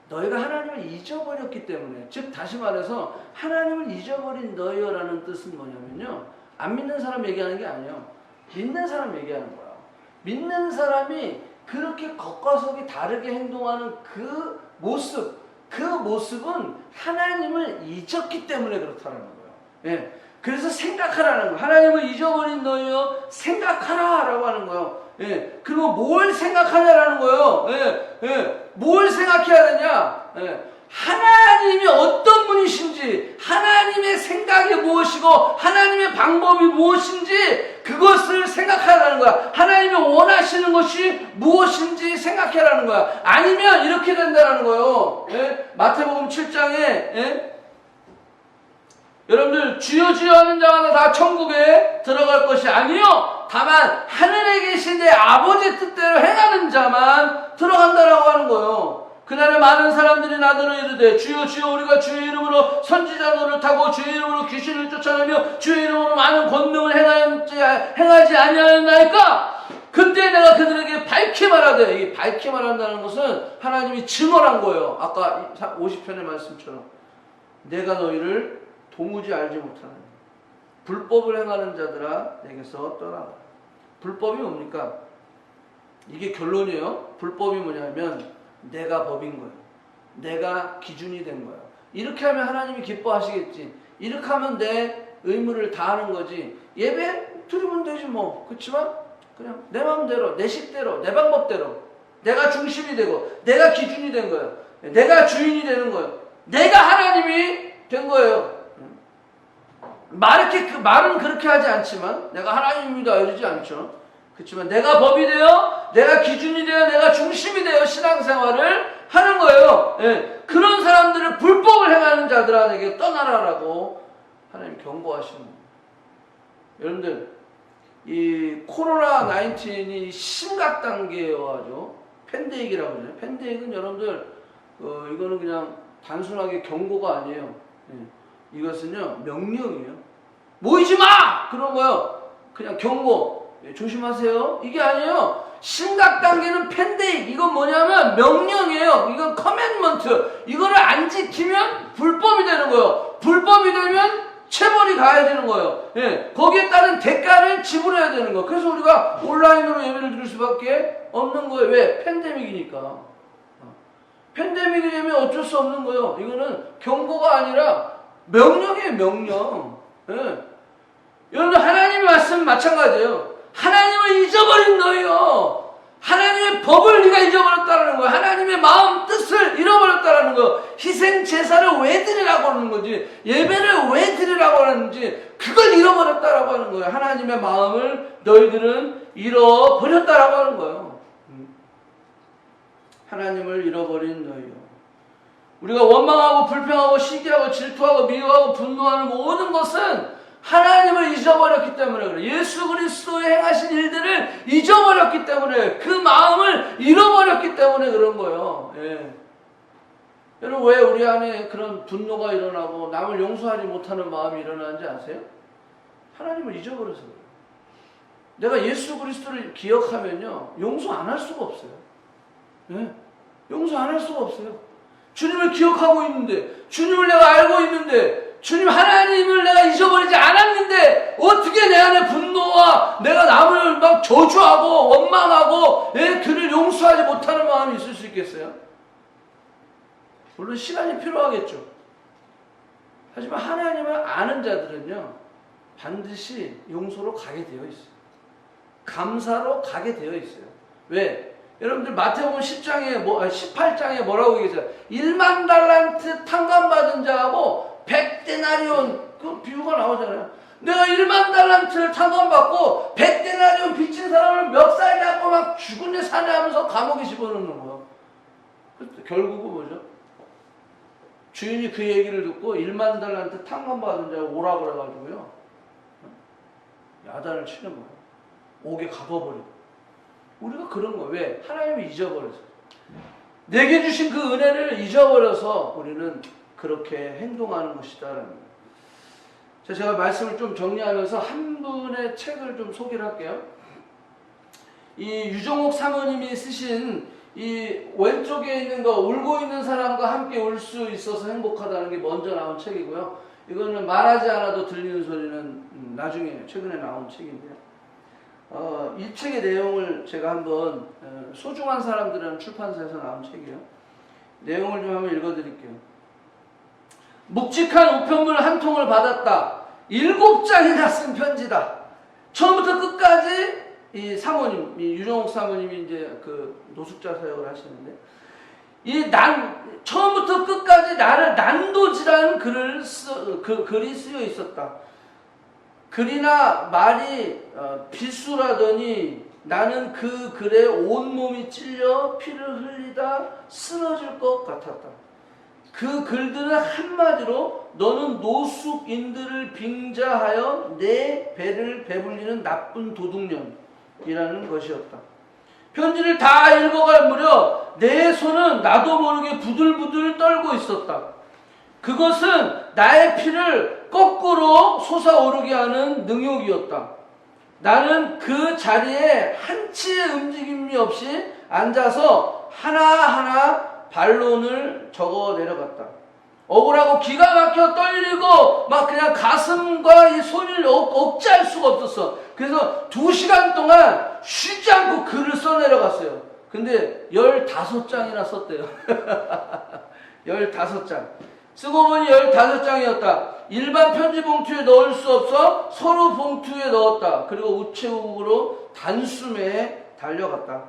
[SPEAKER 2] 너희가 하나님을 잊어버렸기 때문에, 즉 다시 말해서 하나님을 잊어버린 너희여라는 뜻은 뭐냐면요, 안 믿는 사람 얘기하는 게 아니에요. 믿는 사람 얘기하는 거야. 믿는 사람이 그렇게 겉과 속이 다르게 행동하는 그 모습은 하나님을 잊었기 때문에 그렇다는 거예요. 예. 그래서 생각하라는 거예요. 하나님을 잊어버린 너희여 생각하라 라고 하는 거예요. 예. 그리고 뭘 생각하냐라는 거예요. 예. 예. 뭘 생각해야 되냐? 예. 하나님이 어떤 분이신지, 하나님의 생각이 무엇이고, 하나님의 방법이 무엇인지, 그것을 생각하라는 거야. 하나님이 원하시는 것이 무엇인지 생각해라는 거야. 아니면 이렇게 된다는 거예요. 예? 마태복음 7장에, 예? 여러분들, 주여 주여 하는 자마다 다 천국에 들어갈 것이 아니요, 다만 하늘에 계신 내 아버지의 뜻대로 행하는 자만 들어간다라고 하는 거예요. 그날에 많은 사람들이 나더러 이르되 주여 주여 우리가 주의 이름으로 선지자 노릇하고 주의 이름으로 귀신을 쫓아내며 주의 이름으로 많은 권능을 행하지 아니하였나이까? 그때 내가 그들에게 밝히 말하되, 이 밝히 말한다는 것은 하나님이 증언한 거예요. 아까 50편의 말씀처럼 내가 너희를 도무지 알지 못하는 불법을 행하는 자들아 내게서 떠나라. 불법이 뭡니까? 이게 결론이에요. 불법이 뭐냐면 내가 법인 거예요. 내가 기준이 된 거예요. 이렇게 하면 하나님이 기뻐하시겠지. 이렇게 하면 내 의무를 다하는 거지. 예배 드리면 되지 뭐. 그렇지만 그냥 내 마음대로, 내 식대로, 내 방법대로 내가 중심이 되고 내가 기준이 된 거예요. 내가 주인이 되는 거예요. 내가 하나님이 된 거예요. 말은 그렇게 하지 않지만 내가 하나님입니다 이러지 않죠. 그렇지만 내가 법이 되어, 내가 기준이 되어, 내가 중심이 되어 신앙생활을 하는 거예요. 예. 그런 사람들을 불법을 행하는 자들아 내게 떠나라라고 하나님 경고하시는 거예요. 여러분들, 이 코로나 19이 심각 단계에 와죠. 팬데믹이라고 그러죠. 팬데믹은 여러분들, 이거는 그냥 단순하게 경고가 아니에요. 예. 이것은요, 명령이에요. 모이지 마! 그런 거예요. 그냥 경고. 조심하세요. 이게 아니에요. 심각 단계는 팬데믹. 이건 뭐냐면 명령이에요. 이건 커맨먼트. 이거를 안 지키면 불법이 되는 거예요. 불법이 되면 체벌이 가해지는 거예요. 예. 거기에 따른 대가를 지불해야 되는 거예요. 그래서 우리가 온라인으로 예배를 드릴 수밖에 없는 거예요. 왜? 팬데믹이니까. 팬데믹이 되면 어쩔 수 없는 거예요. 이거는 경고가 아니라 명령이에요. 명령. 예. 여러분, 하나님의 말씀은 마찬가지예요. 하나님을 잊어버린 너희요. 하나님의 법을 네가 잊어버렸다는 거야. 하나님의 마음 뜻을 잃어버렸다는 거. 희생 제사를 왜 드리라고 하는 거지? 예배를 왜 드리라고 하는지 그걸 잃어버렸다라고 하는 거예요. 하나님의 마음을 너희들은 잃어버렸다라고 하는 거예요. 하나님을 잃어버린 너희요. 우리가 원망하고 불평하고 시기하고 질투하고 미워하고 분노하는 모든 것은 하나님을 잊어버렸기 때문에 그래. 예수 그리스도의 행하신 일들을 잊어버렸기 때문에, 그 마음을 잃어버렸기 때문에 그런 거예요. 예. 여러분, 왜 우리 안에 그런 분노가 일어나고 남을 용서하지 못하는 마음이 일어나는지 아세요? 하나님을 잊어버려서 그래요. 내가 예수 그리스도를 기억하면요, 용서 안 할 수가 없어요. 예? 용서 안 할 수가 없어요. 주님을 기억하고 있는데, 주님을 내가 알고 있는데, 주님 하나님을 내가 잊어버리지 않았는데 어떻게 내 안에 분노와 내가 남을 막 저주하고 원망하고, 예? 그를 용서하지 못하는 마음이 있을 수 있겠어요? 물론 시간이 필요하겠죠. 하지만 하나님을 아는 자들은요, 반드시 용서로 가게 되어 있어요. 감사로 가게 되어 있어요. 왜? 여러분들 마태복음 18장에 뭐라고 얘기했어요? 1만 달란트 탕감받은 자하고 100데나리온, 그 비유가 나오잖아요. 내가 1만 달란트를 탕감받고 100데나리온 빚진 사람을 멱살 잡고 막 죽은 애 사내 하면서 감옥에 집어넣는 거예요. 결국은 뭐죠? 주인이 그 얘기를 듣고 1만 달란트 탕감받은 자가 오라고 그래가지고요, 야단을 치는 거예요. 옥에 가둬버리고. 우리가 그런 거예요. 왜? 하나님을 잊어버려서. 내게 주신 그 은혜를 잊어버려서 우리는 그렇게 행동하는 것이다라는 거예요. 자, 제가 말씀을 좀 정리하면서 한 분의 책을 좀 소개를 할게요. 이 유정옥 사모님이 쓰신 이 왼쪽에 있는 거, 울고 있는 사람과 함께 울 수 있어서 행복하다는 게 먼저 나온 책이고요. 이거는 말하지 않아도 들리는 소리는 나중에 최근에 나온 책인데요. 이 책의 내용을 제가 한번, 소중한 사람들이라는 출판사에서 나온 책이에요. 내용을 좀 한번 읽어드릴게요. 묵직한 우편물 한 통을 받았다. 7장이나 쓴 편지다. 처음부터 끝까지 이 사모님, 이 유정옥 사모님이 이제 그 노숙자 사역을 하시는데, 처음부터 끝까지 나를 난도질하는 글이 쓰여 있었다. 글이나 말이 비수라더니 나는 그 글에 온몸이 찔려 피를 흘리다 쓰러질 것 같았다. 그 글들은 한마디로 너는 노숙인들을 빙자하여 내 배를 배불리는 나쁜 도둑년이라는 것이었다. 편지를 다 읽어갈 무렵 내 손은 나도 모르게 부들부들 떨고 있었다. 그것은 나의 피를 거꾸로 솟아오르게 하는 능욕이었다. 나는 그 자리에 한치의 움직임이 없이 앉아서 하나하나 반론을 적어 내려갔다. 억울하고 기가 막혀 떨리고 막 그냥 가슴과 이 소리를 억제할 수가 없었어. 그래서 2시간 동안 쉬지 않고 글을 써 내려갔어요. 근데 15장이나 썼대요. 15장. 쓰고 보니 15장이었다. 일반 편지 봉투에 넣을 수 없어 서로 봉투에 넣었다. 그리고 우체국으로 단숨에 달려갔다.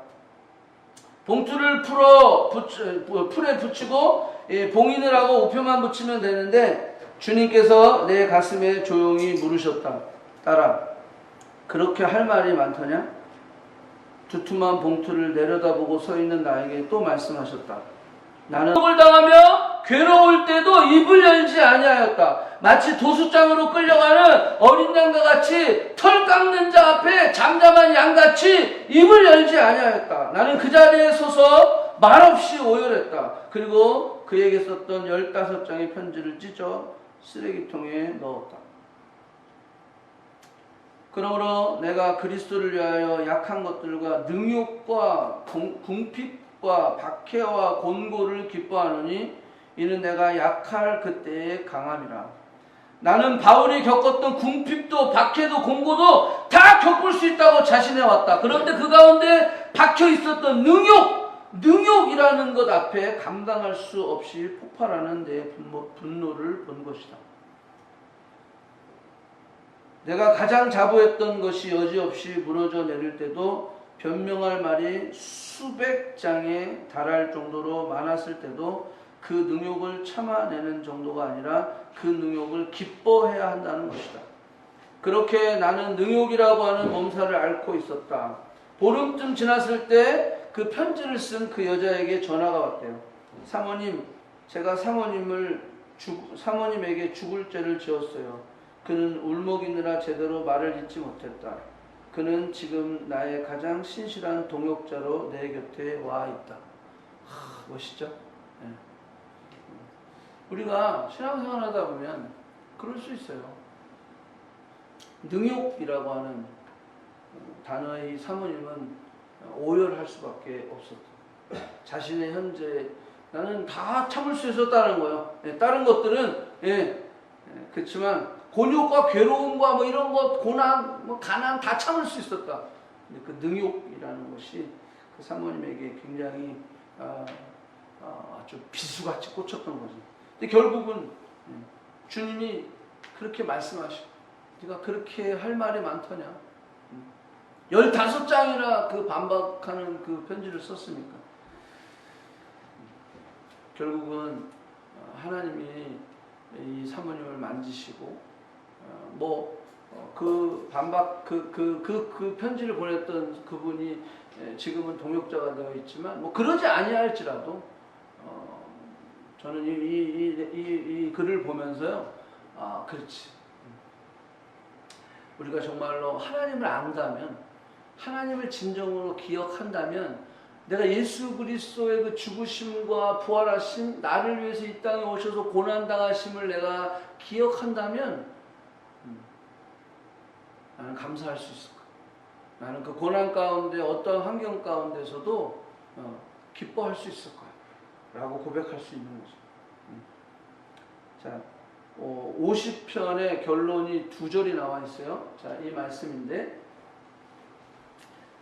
[SPEAKER 2] 봉투를 풀에 붙이고 봉인을 하고 우표만 붙이면 되는데 주님께서 내 가슴에 조용히 물으셨다. 딸아, 그렇게 할 말이 많더냐? 두툼한 봉투를 내려다보고 서 있는 나에게 또 말씀하셨다. 나는 을 당하며 괴로울 때도 입을 열지 아니하였다. 마치 도수장으로 끌려가는 어린 양과 같이 털 깎는 자 앞에 잠잠한 양같이 입을 열지 아니하였다. 나는 그 자리에 서서 말없이 오열했다. 그리고 그에게 썼던 15장의 편지를 찢어 쓰레기통에 넣었다. 그러므로 내가 그리스도를 위하여 약한 것들과 능욕과 궁핍과 박해와 곤고를 기뻐하노니 이는 내가 약할 그때의 강함이라. 나는 바울이 겪었던 궁핍도 박해도 곤고도 다 겪을 수 있다고 자신해왔다. 그런데 그 가운데 박혀 있었던 능욕이라는 것 앞에 감당할 수 없이 폭발하는 내 분노를 본 것이다. 내가 가장 자부했던 것이 여지없이 무너져 내릴 때도, 변명할 말이 수백 장에 달할 정도로 많았을 때도 그 능욕을 참아내는 정도가 아니라 그 능욕을 기뻐해야 한다는 것이다. 그렇게 나는 능욕이라고 하는 몸살을 앓고 있었다. 보름쯤 지났을 때 그 편지를 쓴 그 여자에게 전화가 왔대요. 사모님, 제가 사모님에게 죽을 죄를 지었어요. 그는 울먹이느라 제대로 말을 잇지 못했다. 그는 지금 나의 가장 신실한 동역자로 내 곁에 와 있다. 멋있죠? 네. 우리가 신앙생활 하다 보면 그럴 수 있어요. 능욕이라고 하는 단어의 사모님은 오열할 수밖에 없었다. 자신의 현재 나는 다 참을 수 있었다는 거예요. 예, 다른 것들은 그렇지만 곤욕과 괴로움과 뭐 이런 것, 고난, 뭐 가난 다 참을 수 있었다. 근데 그 능욕이라는 것이 그 사모님에게 굉장히 아주 비수같이 꽂혔던 거죠. 근데 결국은 주님이 그렇게 말씀하시고 네가 그렇게 할 말이 많더냐? 15장이나 그 반박하는 그 편지를 썼으니까 결국은 하나님이 이 사모님을 만지시고 그 반박 그 편지를 보냈던 그분이 지금은 동역자가 되어 있지만 뭐 그러지 아니할지라도 저는 이 글을 보면서요, 그렇지. 우리가 정말로 하나님을 안다면, 하나님을 진정으로 기억한다면, 내가 예수 그리스도의 그 죽으심과 부활하심, 나를 위해서 이 땅에 오셔서 고난당하심을 내가 기억한다면, 나는 감사할 수 있을 거야. 나는 그 고난 가운데 어떤 환경 가운데서도 기뻐할 수 있을 거야. 라고 고백할 수 있는 거죠. 자, 50편의 결론이 2절이 나와 있어요. 자, 이 말씀인데,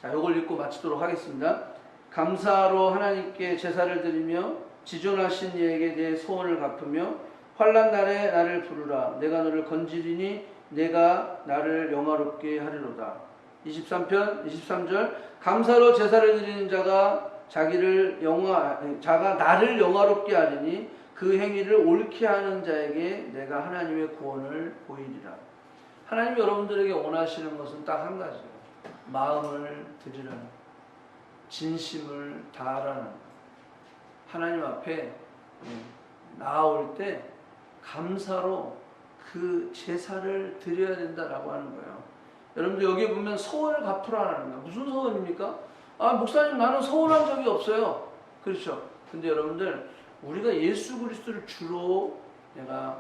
[SPEAKER 2] 자, 요걸 읽고 마치도록 하겠습니다. 감사로 하나님께 제사를 드리며 지존하신 이에게 내 소원을 갚으며 환난 날에 나를 부르라. 내가 너를 건지리니 내가 나를 영화롭게 하리로다. 23절 감사로 제사를 드리는 자가 나를 영화롭게 하리니 그 행위를 옳게 하는 자에게 내가 하나님의 구원을 보이리라. 하나님이 여러분들에게 원하시는 것은 딱 한 가지예요. 마음을 드리라는, 진심을 다하라는, 하나님 앞에 나아올 때 감사로 그 제사를 드려야 된다라고 하는 거예요. 여러분들 여기 보면 소원을 갚으라는 거예요. 무슨 소원입니까? 목사님 나는 소원한 적이 없어요. 그렇죠. 근데 여러분들 우리가 예수 그리스도를 주로 내가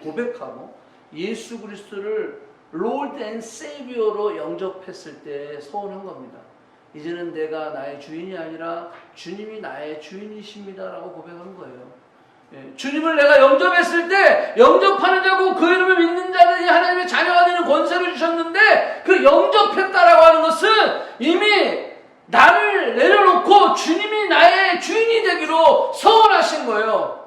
[SPEAKER 2] 고백하고 예수 그리스도를 Lord and Savior로 영접했을 때 소원한 겁니다. 이제는 내가 나의 주인이 아니라 주님이 나의 주인이십니다 라고 고백하는 거예요. 주님을 내가 영접했을 때 영접하는 자고 그 이름을 믿는 자들이 하나님의 자녀가 되는 권세를 주셨는데 그 영접했다라고 하는 것은 이미 나를 내려놓고 주님이 나의 주인이 되기로 서원하신 거예요.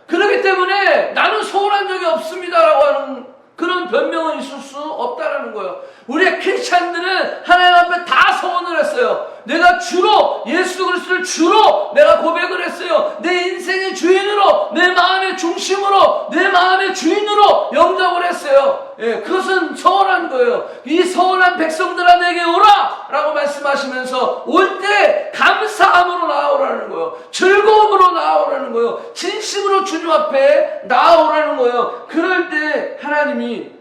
[SPEAKER 2] 그렇기 때문에 나는 소원한 적이 없습니다라고 하는 그런 변명은 있을 수 없다라는 거예요. 우리의 크리스찬들은 하나님 앞에 다 서원을 했어요. 내가 주로 예수 그리스도를 주로 내가 고백을 했어요. 내 인생의 주인으로, 내 마음의 중심으로, 내 마음의 주인으로 영접을 했어요. 그것은 서원한 거예요. 이 서원한 백성들아 내게 오라! 라고 말씀하시면서 올 때 감사함으로 나아오라는 거예요. 즐거움으로 나아오라는 거예요. 진심으로 주님 앞에 나아오라는 거예요. 그럴 때 하나님이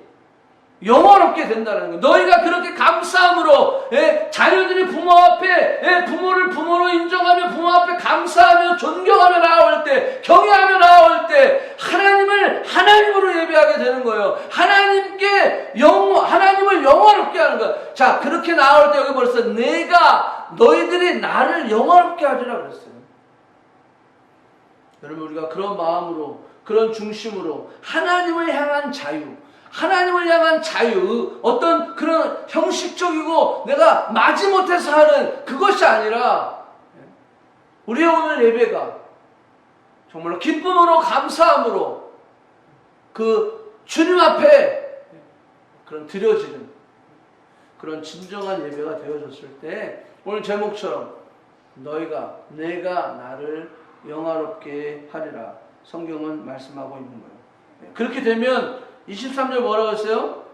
[SPEAKER 2] 영원롭게 된다는 거예요. 너희가 그렇게 감사함으로 자녀들이 부모 앞에 부모를 부모로 인정하며 부모 앞에 감사하며 존경하며 나아올 때, 경외하며 나아올 때 하나님을 하나님으로 예배하게 되는 거예요. 하나님을 영원롭게 하는 거예요. 자, 그렇게 나아올 때 여기 벌써 너희들이 나를 영원롭게 하리라 그랬어요. 여러분 우리가 그런 마음으로, 그런 중심으로 하나님을 향한 자유, 어떤 그런 형식적이고 내가 마지못해서 하는 그것이 아니라 우리의 오늘 예배가 정말로 기쁨으로 감사함으로 그 주님 앞에 그런 드려지는 그런 진정한 예배가 되어졌을 때 오늘 제목처럼 내가 나를 영화롭게 하리라 성경은 말씀하고 있는 거예요. 그렇게 되면 23절 뭐라고 했어요?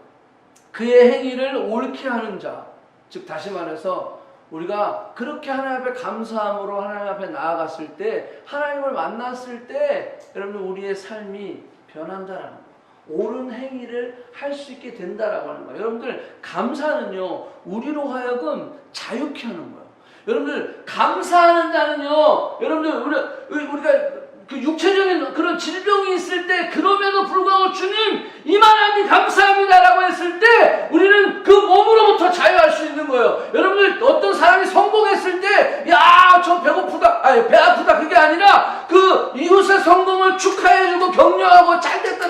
[SPEAKER 2] 그의 행위를 옳게 하는 자. 즉 다시 말해서 우리가 그렇게 하나님 앞에 감사함으로 하나님 앞에 나아갔을 때, 하나님을 만났을 때 여러분들 우리의 삶이 변한다라는 거예요. 옳은 행위를 할 수 있게 된다라고 하는 거예요. 여러분들 감사는요 우리로 하여금 자유케 하는 거예요. 여러분들 감사하는 자는요 여러분들 우리가 그 육체적인 그런 질병이 있을 때 그럼에도 불구하고 주님 이만하니 감사합니다라고 했을 때 우리는 그 몸으로부터 자유할 수 있는 거예요. 여러분들 어떤 사람이 성공했을 때 야 저 배고프다 아니 배 아프다 그게 아니라 그 이웃의 성공을 축하해주고 격려하고 잘됐다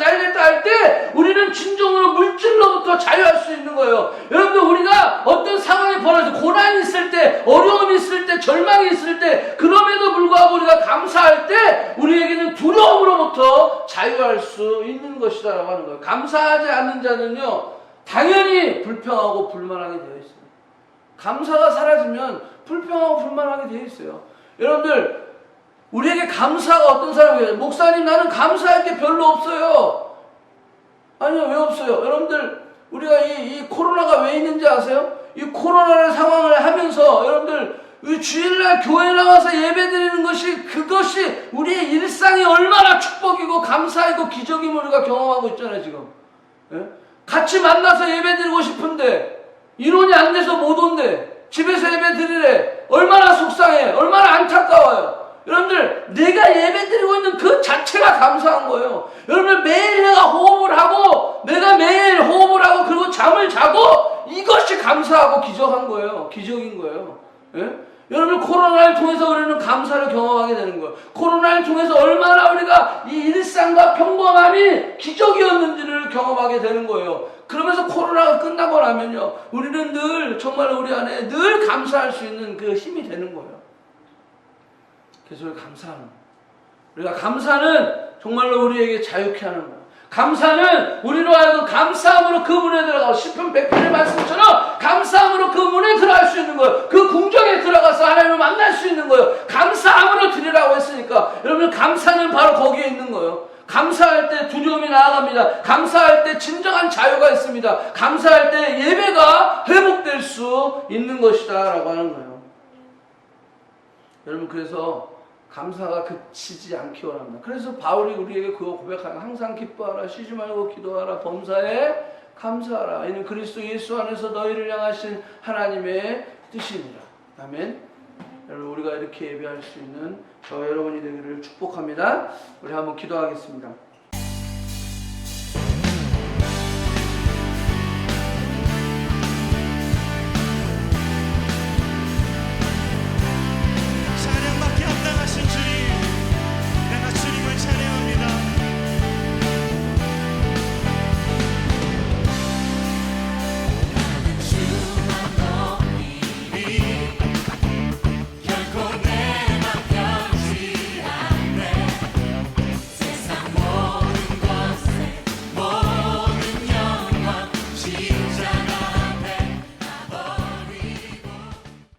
[SPEAKER 2] 할 때 우리는 진정으로 물질로부터 자유할 수 있는 거예요. 여러분들 우리가 어떤 상황이 벌어져 고난이 있을 때 어려움이 있을 때 절망이 있을 때 그럼에도 불구하고 우리가 감사할 때 우리에게는 두려움으로부터 자유할 수 있는 것이다 라고 하는 거예요. 감사하지 않는 자는요 당연히 불평하고 불만하게 되어 있어요. 감사가 사라지면 불평하고 불만하게 되어 있어요. 여러분들 우리에게 감사가 어떤 사람이에요? 목사님 나는 감사할 게 별로 없어요. 아니요 왜 없어요? 여러분들 우리가 이 코로나가 왜 있는지 아세요? 이 코로나의 상황을 하면서 여러분들 주일날 교회 나와서 예배드리는 것이 그것이 우리의 일상이 얼마나 축복이고 감사이고 기적임을 우리가 경험하고 있잖아요 지금. 예? 같이 만나서 예배드리고 싶은데 인원이 안 돼서 못 온대. 집에서 예배드리래. 얼마나 속상해. 얼마나 안타까워요. 여러분들 내가 예배드리고 있는 그 자체가 감사한 거예요. 여러분들 매일 내가 호흡을 하고 내가 매일 호흡을 하고 그리고 잠을 자고 이것이 감사하고 기적한 거예요. 기적인 거예요. 예? 여러분 코로나를 통해서 우리는 감사를 경험하게 되는 거예요. 코로나를 통해서 얼마나 우리가 이 일상과 평범함이 기적이었는지를 경험하게 되는 거예요. 그러면서 코로나가 끝나고 나면요 우리는 늘 정말 우리 안에 늘 감사할 수 있는 그 힘이 되는 거예요. 그래서 우리가 감사하는 거예요. 우리가 감사는 정말로 우리에게 자유케 하는 거예요. 감사는 우리로 하여금 감사함으로 그 문에 들어가고 시편 100편의 말씀처럼 감사함으로 그 문에 들어갈 수 있는 거예요. 그 궁정에 들어가서 하나님을 만날 수 있는 거예요. 감사함으로 드리라고 했으니까 여러분 감사는 바로 거기에 있는 거예요. 감사할 때 두려움이 나아갑니다. 감사할 때 진정한 자유가 있습니다. 감사할 때 예배가 회복될 수 있는 것이다 라고 하는 거예요. 여러분 그래서 감사가 그치지 않기 원합니다. 그래서 바울이 우리에게 그거 고백하는 항상 기뻐하라 쉬지 말고 기도하라 범사에 감사하라 이는 그리스도 예수 안에서 너희를 향하신 하나님의 뜻이니라. 아멘. 여러분 우리가 이렇게 예배할 수 있는 저 여러분이 되기를 축복합니다. 우리 한번 기도하겠습니다.